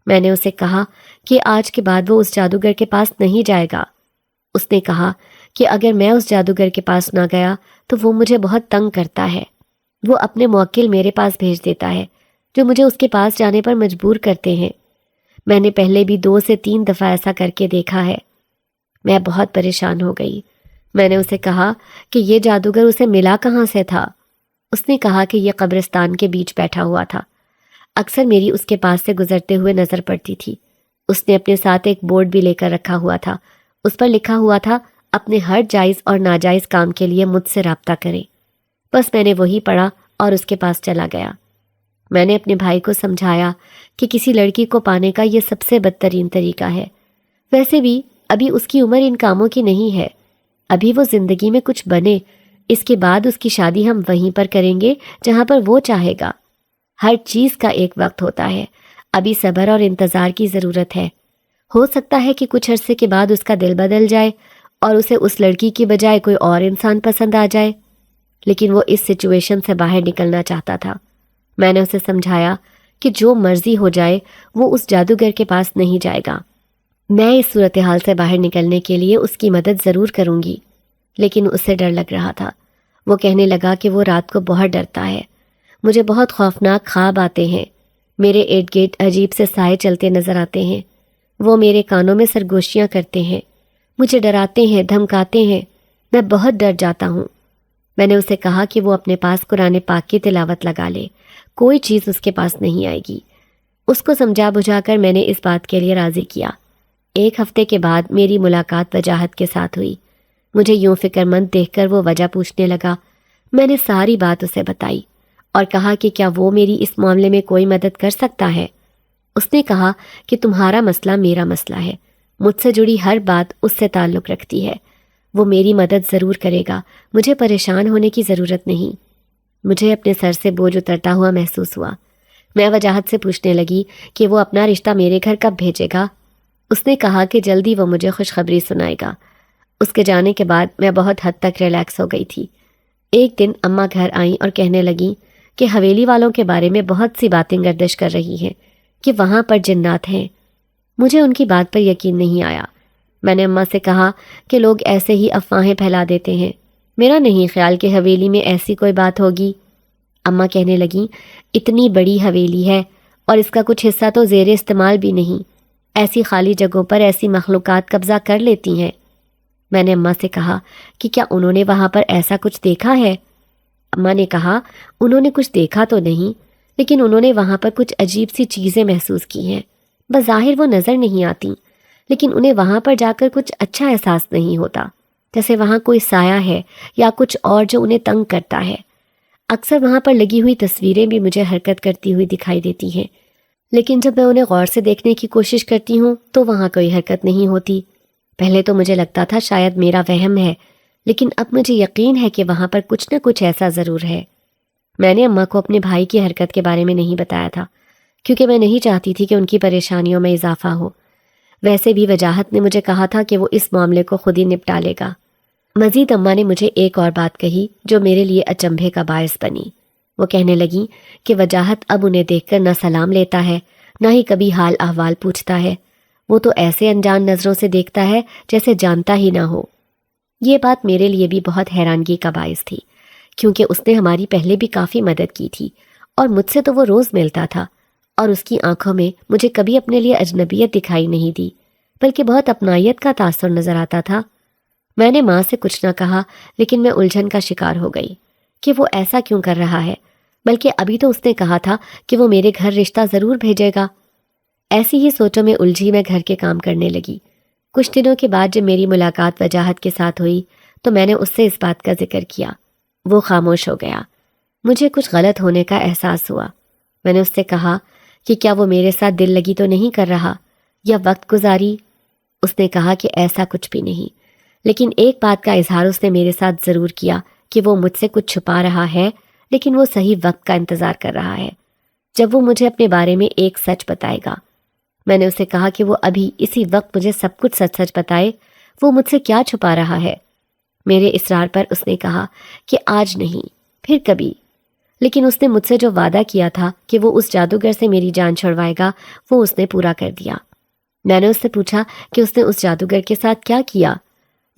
A: میں نے اسے کہا کہ آج کے بعد وہ اس جادوگر کے پاس نہیں جائے گا۔ اس نے کہا کہ اگر میں اس جادوگر کے پاس نہ گیا تو وہ مجھے بہت تنگ کرتا ہے۔ وہ اپنے موکل میرے پاس بھیج دیتا ہے جو مجھے اس کے پاس جانے پر مجبور کرتے ہیں۔ میں نے پہلے بھی 2 سے 3 دفعہ ایسا کر کے دیکھا ہے۔ میں بہت پریشان ہو گئی۔ میں نے اسے کہا کہ یہ جادوگر اسے ملا کہاں سے تھا؟ اس نے کہا کہ یہ قبرستان کے بیچ بیٹھا ہوا تھا۔ اکثر میری اس کے پاس سے گزرتے ہوئے نظر پڑتی تھی۔ اس نے اپنے ساتھ ایک بورڈ بھی لے کر رکھا ہوا تھا۔ اس پر لکھا ہوا تھا اپنے ہر جائز اور ناجائز کام کے لیے مجھ سے رابطہ کریں۔ بس میں نے وہی پڑھا اور اس کے پاس چلا گیا۔ میں نے اپنے بھائی کو سمجھایا کہ کسی لڑکی کو پانے کا یہ سب سے بدترین طریقہ ہے۔ ویسے بھی ابھی اس کی عمر ان کاموں کی نہیں ہے۔ ابھی وہ زندگی میں کچھ بنے، اس کے بعد اس کی شادی ہم وہیں پر کریں گے جہاں پر وہ چاہے گا۔ ہر چیز کا ایک وقت ہوتا ہے، ابھی صبر اور انتظار کی ضرورت ہے۔ ہو سکتا ہے کہ کچھ عرصے کے بعد اس کا دل بدل جائے اور اسے اس لڑکی کی بجائے کوئی اور انسان پسند آ جائے، لیکن وہ اس سچویشن سے باہر نکلنا چاہتا تھا۔ میں نے اسے سمجھایا کہ جو مرضی ہو جائے وہ اس جادوگر کے پاس نہیں جائے گا۔ میں اس صورتحال سے باہر نکلنے کے لیے اس کی مدد ضرور کروں گی، لیکن اسے ڈر لگ رہا تھا۔ وہ کہنے لگا کہ وہ رات کو بہت ڈرتا ہے۔ مجھے بہت خوفناک خواب آتے ہیں، میرے ارد گرد عجیب سے سائے چلتے نظر آتے ہیں، وہ میرے کانوں میں سرگوشیاں کرتے ہیں، مجھے ڈراتے ہیں، دھمکاتے ہیں، میں بہت ڈر جاتا ہوں۔ میں نے اسے کہا کہ وہ اپنے پاس قرآن پاک کی تلاوت لگا لے، کوئی چیز اس کے پاس نہیں آئے گی۔ اس کو سمجھا بجھا کر میں نے اس بات کے لیے راضی کیا۔ 1 ہفتے کے بعد میری ملاقات وجاہت کے ساتھ ہوئی۔ مجھے یوں فکر مند دیکھ کر وہ وجہ پوچھنے لگا۔ میں نے ساری بات اسے بتائی اور کہا کہ کیا وہ میری اس معاملے میں کوئی مدد کر سکتا ہے۔ اس نے کہا کہ تمہارا مسئلہ میرا مسئلہ ہے، مجھ سے جڑی ہر بات اس سے تعلق رکھتی ہے، وہ میری مدد ضرور کرے گا، مجھے پریشان ہونے کی ضرورت نہیں۔ مجھے اپنے سر سے بوجھ اترتا ہوا محسوس ہوا۔ میں وجاہت سے پوچھنے لگی کہ وہ اپنا رشتہ میرے گھر کب بھیجے گا۔ اس نے کہا کہ جلدی وہ مجھے خوشخبری سنائے گا۔ اس کے جانے کے بعد میں بہت حد تک ریلیکس ہو گئی تھی۔ ایک دن اماں گھر آئیں اور کہنے لگیں کہ حویلی والوں کے بارے میں بہت سی باتیں گردش کر رہی ہیں کہ وہاں پر جنات ہیں۔ مجھے ان کی بات پر یقین نہیں آیا۔ میں نے اماں سے کہا کہ لوگ ایسے ہی افواہیں پھیلا دیتے ہیں، میرا نہیں خیال کہ حویلی میں ایسی کوئی بات ہوگی۔ اماں کہنے لگیں اتنی بڑی حویلی ہے اور اس کا کچھ حصہ تو زیر استعمال بھی نہیں، ایسی خالی جگہوں پر ایسی مخلوقات قبضہ کر لیتی ہیں۔ میں نے اماں سے کہا کہ کیا انہوں نے وہاں پر ایسا کچھ دیکھا ہے؟ اماں نے کہا انہوں نے کچھ دیکھا تو نہیں، لیکن انہوں نے وہاں پر کچھ عجیب سی چیزیں محسوس کی ہیں۔ بظاہر وہ نظر نہیں آتی، لیکن انہیں وہاں پر جا کر کچھ اچھا احساس نہیں ہوتا، جیسے وہاں کوئی سایہ ہے یا کچھ اور جو انہیں تنگ کرتا ہے۔ اکثر وہاں پر لگی ہوئی تصویریں بھی مجھے حرکت کرتی ہوئی دکھائی دیتی ہیں۔ لیکن جب میں انہیں غور سے دیکھنے کی کوشش کرتی ہوں تو وہاں کوئی حرکت نہیں ہوتی۔ پہلے تو مجھے لگتا تھا شاید میرا وہم ہے، لیکن اب مجھے یقین ہے کہ وہاں پر کچھ نہ کچھ ایسا ضرور ہے۔ میں نے اماں کو اپنے بھائی کی حرکت کے بارے میں نہیں بتایا تھا، کیونکہ میں نہیں چاہتی تھی کہ ان کی پریشانیوں میں اضافہ ہو۔ ویسے بھی وجاہت نے مجھے کہا تھا کہ وہ اس معاملے کو خود ہی نپٹا لے گا۔ مزید اماں نے مجھے ایک اور بات کہی جو میرے لیے اچنبھے کا باعث بنی۔ وہ کہنے لگیں کہ وجاہت اب انہیں دیکھ کر نہ سلام لیتا ہے، نہ ہی کبھی حال احوال پوچھتا ہے۔ وہ تو ایسے انجان نظروں سے دیکھتا ہے جیسے جانتا ہی نہ ہو۔ یہ بات میرے لیے بھی بہت حیرانگی کا باعث تھی، کیونکہ اس نے ہماری پہلے بھی کافی مدد کی تھی، اور مجھ سے تو وہ روز ملتا تھا، اور اس کی آنکھوں میں مجھے کبھی اپنے لیے اجنبیت دکھائی نہیں دی، بلکہ بہت اپنائیت کا تاثر نظر آتا تھا۔ میں نے ماں سے کچھ نہ کہا، لیکن میں الجھن کا شکار ہو گئی کہ وہ ایسا کیوں کر رہا ہے، بلکہ ابھی تو اس نے کہا تھا کہ وہ میرے گھر رشتہ ضرور بھیجے گا۔ ایسی ہی سوچوں میں الجھی میں گھر کے کام کرنے لگی۔ کچھ دنوں کے بعد جب میری ملاقات وجاہت کے ساتھ ہوئی تو میں نے اس سے اس بات کا ذکر کیا۔ وہ خاموش ہو گیا۔ مجھے کچھ غلط ہونے کا احساس ہوا۔ میں نے اس سے کہا کہ کیا وہ میرے ساتھ دل لگی تو نہیں کر رہا یا وقت گزاری؟ اس نے کہا کہ ایسا کچھ بھی نہیں، لیکن ایک بات کا اظہار اس نے میرے ساتھ ضرور کیا کہ وہ مجھ سے کچھ چھپا رہا ہے، لیکن وہ صحیح وقت کا انتظار کر رہا ہے جب وہ مجھے اپنے بارے میں ایک سچ بتائے گا۔ میں نے اسے کہا کہ وہ ابھی اسی وقت مجھے سب کچھ سچ سچ بتائے، وہ مجھ سے کیا چھپا رہا ہے۔ میرے اصرار پر اس نے کہا کہ آج نہیں، پھر کبھی۔ لیکن اس نے مجھ سے جو وعدہ کیا تھا کہ وہ اس جادوگر سے میری جان چھڑوائے گا، وہ اس نے پورا کر دیا۔ میں نے اس سے پوچھا کہ اس نے اس جادوگر کے ساتھ کیا کیا۔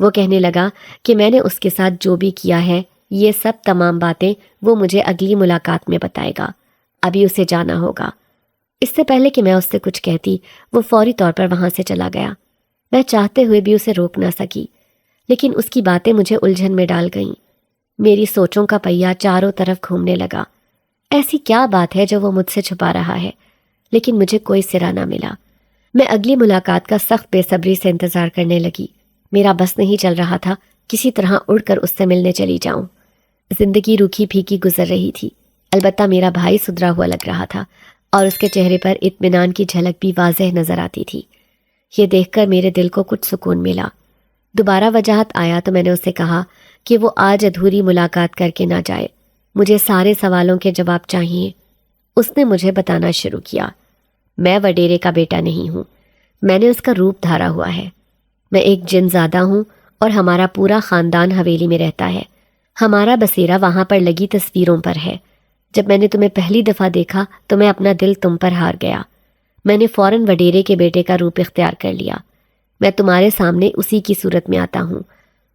A: وہ کہنے لگا کہ میں نے اس کے ساتھ جو بھی کیا ہے، یہ سب تمام باتیں وہ مجھے اگلی ملاقات میں بتائے گا، ابھی اسے جانا ہوگا۔ اس سے پہلے کہ میں اس سے کچھ کہتی، وہ فوری طور پر وہاں سے چلا گیا۔ میں چاہتے ہوئے بھی اسے روک نہ سکی، لیکن اس کی باتیں مجھے الجھن میں ڈال گئیں۔ میری سوچوں کا پہیہ چاروں طرف گھومنے لگا۔ ایسی کیا بات ہے جو وہ مجھ سے چھپا رہا ہے؟ لیکن مجھے کوئی سرا نہ ملا۔ میں اگلی ملاقات کا سخت بے صبری سے انتظار کرنے لگی۔ میرا بس نہیں چل رہا تھا کسی طرح اڑ کر اس سے ملنے چلی جاؤں۔ زندگی روکھی پھیکی گزر رہی تھی، البتہ میرا بھائی سدھرا ہوا لگ رہا تھا، اور اس کے چہرے پر اطمینان کی جھلک بھی واضح نظر آتی تھی۔ یہ دیکھ کر میرے دل کو کچھ سکون ملا۔ دوبارہ وجاہت آیا تو میں نے اسے کہا کہ وہ آج ادھوری ملاقات کر کے نہ جائے، مجھے سارے سوالوں کے جواب چاہیے۔ اس نے مجھے بتانا شروع کیا۔ میں وڈیرے کا بیٹا نہیں ہوں، میں نے اس کا روپ دھارا ہوا ہے۔ میں ایک جن زادہ ہوں اور ہمارا پورا خاندان حویلی میں رہتا ہے۔ ہمارا بسیرا وہاں پر لگی تصویروں پر ہے۔ جب میں نے تمہیں پہلی دفعہ دیکھا تو میں اپنا دل تم پر ہار گیا۔ میں نے فوراً وڈیرے کے بیٹے کا روپ اختیار کر لیا۔ میں تمہارے سامنے اسی کی صورت میں آتا ہوں۔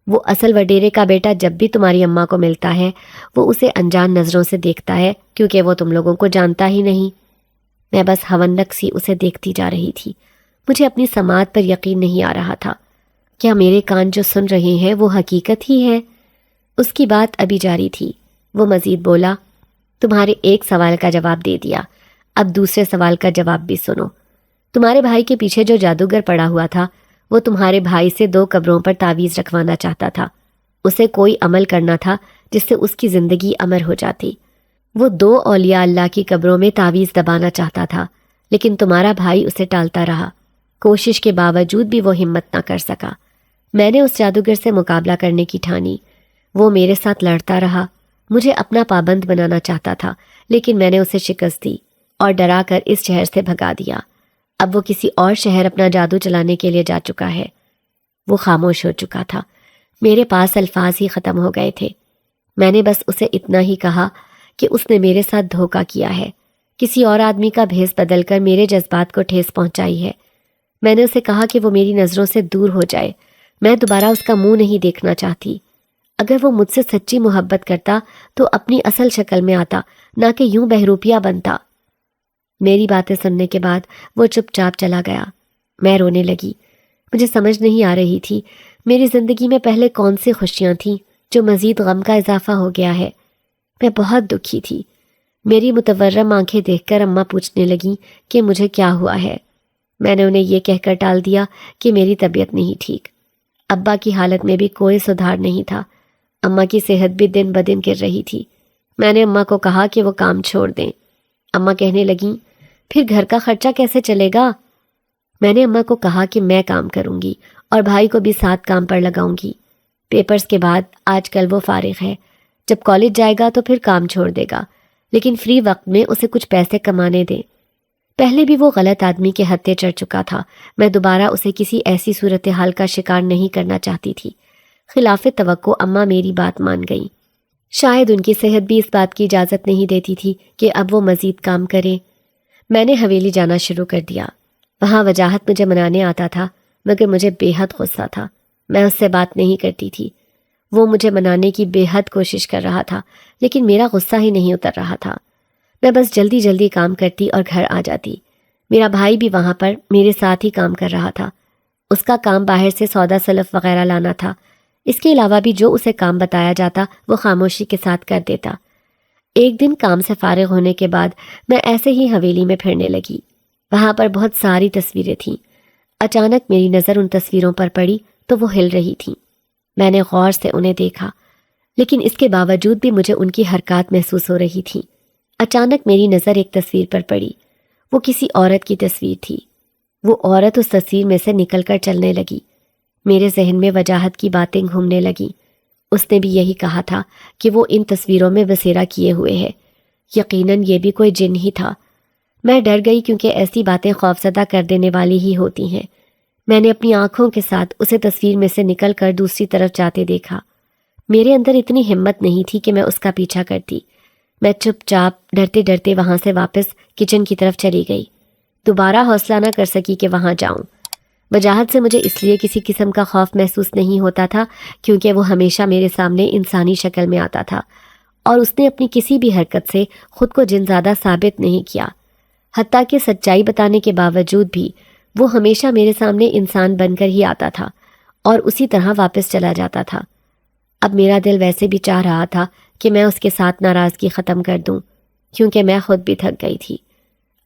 A: وہ اصل وڈیرے کا بیٹا جب بھی تمہاری اماں کو ملتا ہے، وہ اسے انجان نظروں سے دیکھتا ہے، کیونکہ وہ تم لوگوں کو جانتا ہی نہیں۔ میں بس ہونک سی اسے دیکھتی جا رہی تھی۔ مجھے اپنی سماعت پر یقین نہیں آ رہا تھا۔ کیا میرے کان جو سن رہے ہیں وہ حقیقت ہی ہے؟ اس کی بات ابھی جاری تھی۔ وہ مزید بولا، تمہارے ایک سوال کا جواب دے دیا، اب دوسرے سوال کا جواب بھی سنو۔ تمہارے بھائی کے پیچھے جو جادوگر پڑا ہوا تھا، وہ تمہارے بھائی سے 2 قبروں پر تعویذ رکھوانا چاہتا تھا۔ اسے کوئی عمل کرنا تھا جس سے اس کی زندگی امر ہو جاتی۔ وہ 2 اولیاء اللہ کی قبروں میں تعویذ دبانا چاہتا تھا، لیکن تمہارا بھائی اسے ٹالتا رہا۔ کوشش کے باوجود بھی وہ ہمت نہ کر سکا۔ میں نے اس جادوگر سے مقابلہ کرنے کی ٹھانی۔ وہ میرے ساتھ لڑتا رہا، مجھے اپنا پابند بنانا چاہتا تھا، لیکن میں نے اسے شکست دی اور ڈرا کر اس شہر سے بھگا دیا۔ اب وہ کسی اور شہر اپنا جادو چلانے کے لیے جا چکا ہے۔ وہ خاموش ہو چکا تھا۔ میرے پاس الفاظ ہی ختم ہو گئے تھے۔ میں نے بس اسے اتنا ہی کہا کہ اس نے میرے ساتھ دھوکہ کیا ہے، کسی اور آدمی کا بھیس بدل کر میرے جذبات کو ٹھیس پہنچائی ہے۔ میں نے اسے کہا کہ وہ میری نظروں سے دور ہو جائے، میں دوبارہ اس کا منہ نہیں دیکھنا چاہتی۔ اگر وہ مجھ سے سچی محبت کرتا تو اپنی اصل شکل میں آتا، نہ کہ یوں بہروپیہ بنتا۔ میری باتیں سننے کے بعد وہ چپ چاپ چلا گیا۔ میں رونے لگی۔ مجھے سمجھ نہیں آ رہی تھی میری زندگی میں پہلے کون سی خوشیاں تھیں جو مزید غم کا اضافہ ہو گیا ہے۔ میں بہت دکھی تھی۔ میری متورم آنکھیں دیکھ کر اماں پوچھنے لگیں کہ مجھے کیا ہوا ہے۔ میں نے انہیں یہ کہہ کر ٹال دیا کہ میری طبیعت نہیں ٹھیک۔ ابا کی حالت میں بھی کوئی سدھار نہیں تھا۔ اماں کی صحت بھی دن بدن گر رہی تھی۔ میں نے اماں کو کہا کہ وہ کام چھوڑ دیں۔ اماں کہنے لگیں، پھر گھر کا خرچہ کیسے چلے گا؟ میں نے اماں کو کہا کہ میں کام کروں گی اور بھائی کو بھی ساتھ کام پر لگاؤں گی۔ پیپرز کے بعد آج کل وہ فارغ ہے، جب کالج جائے گا تو پھر کام چھوڑ دے گا، لیکن فری وقت میں اسے کچھ پیسے کمانے دیں۔ پہلے بھی وہ غلط آدمی کے ہتھے چڑھ چکا تھا، میں دوبارہ اسے کسی ایسی صورتحال کا شکار نہیں کرنا چاہتی تھی۔ خلاف توقع اماں میری بات مان گئی۔ شاید ان کی صحت بھی اس بات کی اجازت نہیں دیتی تھی کہ اب وہ مزید کام کرے۔ میں نے حویلی جانا شروع کر دیا۔ وہاں وجاہت مجھے منانے آتا تھا، مگر مجھے بے حد غصہ تھا۔ میں اس سے بات نہیں کرتی تھی۔ وہ مجھے منانے کی بے حد کوشش کر رہا تھا، لیکن میرا غصہ ہی نہیں اتر رہا تھا۔ میں بس جلدی جلدی کام کرتی اور گھر آ جاتی۔ میرا بھائی بھی وہاں پر میرے ساتھ ہی کام کر رہا تھا۔ اس کا کام باہر سے سودا سلف وغیرہ لانا تھا۔ اس کے علاوہ بھی جو اسے کام بتایا جاتا وہ خاموشی کے ساتھ کر دیتا۔ ایک دن کام سے فارغ ہونے کے بعد میں ایسے ہی حویلی میں پھرنے لگی۔ وہاں پر بہت ساری تصویریں تھیں۔ اچانک میری نظر ان تصویروں پر پڑی تو وہ ہل رہی تھیں۔ میں نے غور سے انہیں دیکھا، لیکن اس کے باوجود بھی مجھے ان کی حرکات محسوس ہو رہی تھیں۔ اچانک میری نظر ایک تصویر پر پڑی۔ وہ کسی عورت کی تصویر تھی۔ وہ عورت اس تصویر میں سے نکل کر چلنے لگی۔ میرے ذہن میں وجاہت کی باتیں گھومنے لگیں۔ اس نے بھی یہی کہا تھا کہ وہ ان تصویروں میں بسیرا کیے ہوئے ہے۔ یقیناً یہ بھی کوئی جن ہی تھا۔ میں ڈر گئی کیونکہ ایسی باتیں خوفزدہ کر دینے والی ہی ہوتی ہیں۔ میں نے اپنی آنکھوں کے ساتھ اسے تصویر میں سے نکل کر دوسری طرف جاتے دیکھا۔ میرے اندر اتنی ہمت نہیں تھی کہ میں اس کا پیچھا کرتی۔ میں چپ چاپ ڈرتے ڈرتے وہاں سے واپس کچن کی طرف چلی گئی۔ دوبارہ حوصلہ نہ کر سکی کہ وہاں جاؤں۔ وجاہت سے مجھے اس لیے کسی قسم کا خوف محسوس نہیں ہوتا تھا کیونکہ وہ ہمیشہ میرے سامنے انسانی شکل میں آتا تھا، اور اس نے اپنی کسی بھی حرکت سے خود کو جن زیادہ ثابت نہیں کیا۔ حتیٰ کہ سچائی بتانے کے باوجود بھی وہ ہمیشہ میرے سامنے انسان بن کر ہی آتا تھا اور اسی طرح واپس چلا جاتا تھا۔ اب میرا دل ویسے بھی چاہ رہا تھا کہ میں اس کے ساتھ ناراضگی ختم کر دوں، کیونکہ میں خود بھی تھک گئی تھی۔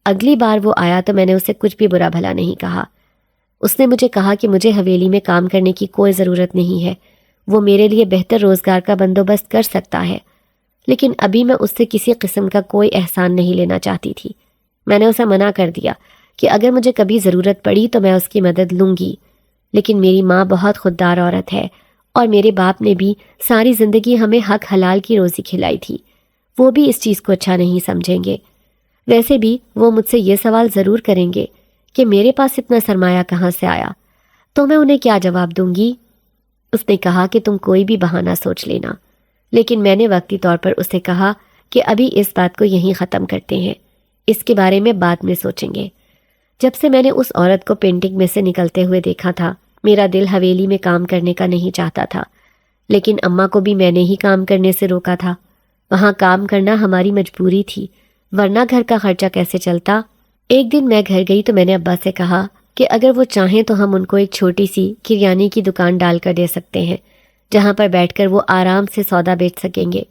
A: اگلی بار وہ آیا تو میں نے اسے کچھ بھی برا بھلا نہیں کہا۔ اس نے مجھے کہا کہ مجھے حویلی میں کام کرنے کی کوئی ضرورت نہیں ہے، وہ میرے لیے بہتر روزگار کا بندوبست کر سکتا ہے، لیکن ابھی میں اس سے کسی قسم کا کوئی احسان نہیں لینا چاہتی تھی۔ میں نے اسے منع کر دیا کہ اگر مجھے کبھی ضرورت پڑی تو میں اس کی مدد لوں گی، لیکن میری ماں بہت خوددار عورت ہے اور میرے باپ نے بھی ساری زندگی ہمیں حق حلال کی روزی کھلائی تھی، وہ بھی اس چیز کو اچھا نہیں سمجھیں گے۔ ویسے بھی وہ مجھ سے یہ سوال ضرور کریں گے کہ میرے پاس اتنا سرمایہ کہاں سے آیا، تو میں انہیں کیا جواب دوں گی؟ اس نے کہا کہ تم کوئی بھی بہانہ سوچ لینا، لیکن میں نے وقتی طور پر اسے کہا کہ ابھی اس بات کو یہیں ختم کرتے ہیں، اس کے بارے میں بعد میں سوچیں گے۔ جب سے میں نے اس عورت کو پینٹنگ میں سے نکلتے ہوئے دیکھا تھا، میرا دل حویلی میں کام کرنے کا نہیں چاہتا تھا، لیکن اماں کو بھی میں نے ہی کام کرنے سے روکا تھا۔ وہاں کام کرنا ہماری مجبوری تھی، ورنہ گھر کا خرچہ کیسے چلتا؟ ایک دن میں گھر گئی تو میں نے ابا سے کہا کہ اگر وہ چاہیں تو ہم ان کو ایک چھوٹی سی کریانے کی دکان ڈال کر دے سکتے ہیں، جہاں پر بیٹھ کر وہ آرام سے سودا بیچ سکیں گے۔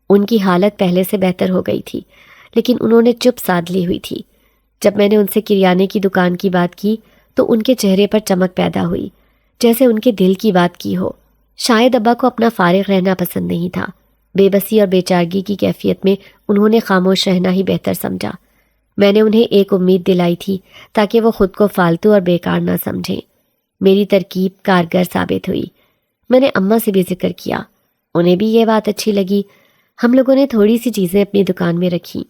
A: ان کی حالت پہلے سے بہتر ہو گئی تھی، لیکن انہوں نے چپ سادھ لی ہوئی تھی۔ جب میں نے ان سے کریانے کی دکان کی بات کی تو ان کے چہرے پر چمک پیدا ہوئی، جیسے ان کے دل کی بات کی ہو۔ شاید ابا کو اپنا فارغ رہنا پسند نہیں تھا۔ بے بسی اور بے چارگی کی کیفیت میں انہوں نے خاموش رہنا ہی بہتر سمجھا۔ میں نے انہیں ایک امید دلائی تھی تاکہ وہ خود کو فالتو اور بیکار نہ سمجھیں۔ میری ترکیب کارگر ثابت ہوئی۔ میں نے اماں سے بھی ذکر کیا، انہیں بھی یہ بات اچھی لگی۔ ہم لوگوں نے تھوڑی سی چیزیں اپنی دکان میں رکھی۔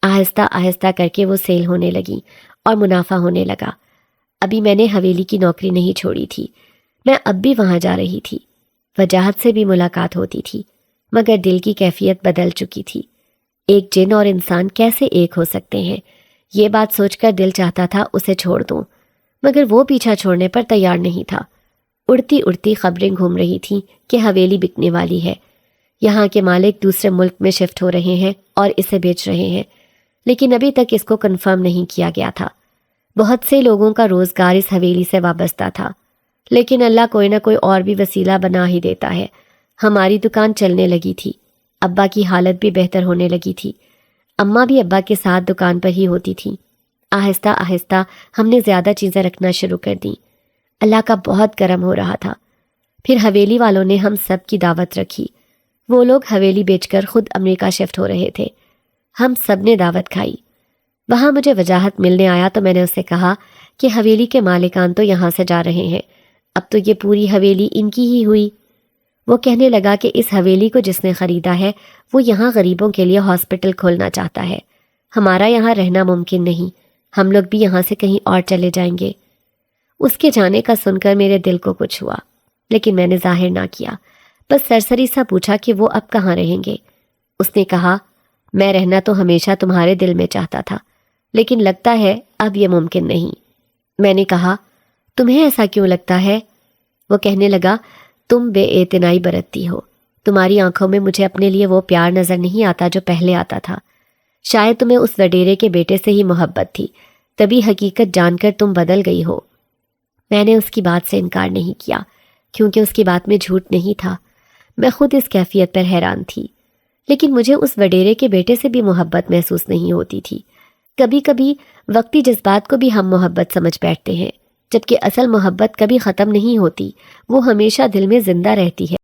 A: آہستہ آہستہ کر کے وہ سیل ہونے لگیں اور منافع ہونے لگا۔ ابھی میں نے حویلی کی نوکری نہیں چھوڑی تھی، میں اب بھی وہاں جا رہی تھی۔ وجاہت سے بھی ملاقات ہوتی تھی، مگر دل کی کیفیت بدل چکی تھی۔ ایک جن اور انسان کیسے ایک ہو سکتے ہیں؟ یہ بات سوچ کر دل چاہتا تھا اسے چھوڑ دوں، مگر وہ پیچھا چھوڑنے پر تیار نہیں تھا۔ اڑتی اڑتی خبریں گھوم رہی تھیں کہ حویلی بکنے والی ہے، یہاں کے مالک دوسرے ملک میں شفٹ ہو رہے ہیں اور اسے بیچ رہے ہیں، لیکن ابھی تک اس کو کنفرم نہیں کیا گیا تھا۔ بہت سے لوگوں کا روزگار اس حویلی سے وابستہ تھا، لیکن اللہ کوئی نہ کوئی اور بھی وسیلہ بنا ہی دیتا ہے۔ ہماری دکان چلنے لگی تھی، ابا کی حالت بھی بہتر ہونے لگی تھی، اماں بھی ابا کے ساتھ دکان پر ہی ہوتی تھیں۔ آہستہ آہستہ ہم نے زیادہ چیزیں رکھنا شروع کر دیں۔ اللہ کا بہت کرم ہو رہا تھا۔ پھر حویلی والوں نے ہم سب کی دعوت رکھی۔ وہ لوگ حویلی بیچ کر خود امریکہ شفٹ ہو رہے تھے۔ ہم سب نے دعوت کھائی۔ وہاں مجھے وجاہت ملنے آیا تو میں نے اسے کہا کہ حویلی کے مالکان تو یہاں سے جا رہے ہیں، اب تو یہ پوری حویلی ان کی ہی ہوئی۔ وہ کہنے لگا کہ اس حویلی کو جس نے خریدا ہے وہ یہاں غریبوں کے لیے ہاسپٹل کھولنا چاہتا ہے، ہمارا یہاں رہنا ممکن نہیں، ہم لوگ بھی یہاں سے کہیں اور چلے جائیں گے۔ اس کے جانے کا سن کر میرے دل کو کچھ ہوا، لیکن میں نے ظاہر نہ کیا، بس سرسری سا پوچھا کہ وہ اب کہاں رہیں گے۔ اس نے کہا، میں رہنا تو ہمیشہ تمہارے دل میں چاہتا تھا، لیکن لگتا ہے اب یہ ممکن نہیں۔ میں نے کہا، تمہیں ایسا کیوں لگتا ہے؟ وہ کہنے لگا، تم بے اعتنائی برتتی ہو، تمہاری آنکھوں میں مجھے اپنے لیے وہ پیار نظر نہیں آتا جو پہلے آتا تھا۔ شاید تمہیں اس وڈیرے کے بیٹے سے ہی محبت تھی، تبھی حقیقت جان کر تم بدل گئی ہو۔ میں نے اس کی بات سے انکار نہیں کیا، کیونکہ اس کی بات میں جھوٹ نہیں تھا۔ میں خود اس کیفیت پر حیران تھی، لیکن مجھے اس وڈیرے کے بیٹے سے بھی محبت محسوس نہیں ہوتی تھی۔ کبھی کبھی وقتی جذبات کو بھی ہم محبت سمجھ بیٹھتے ہیں، جبکہ اصل محبت کبھی ختم نہیں ہوتی، وہ ہمیشہ دل میں زندہ رہتی ہے۔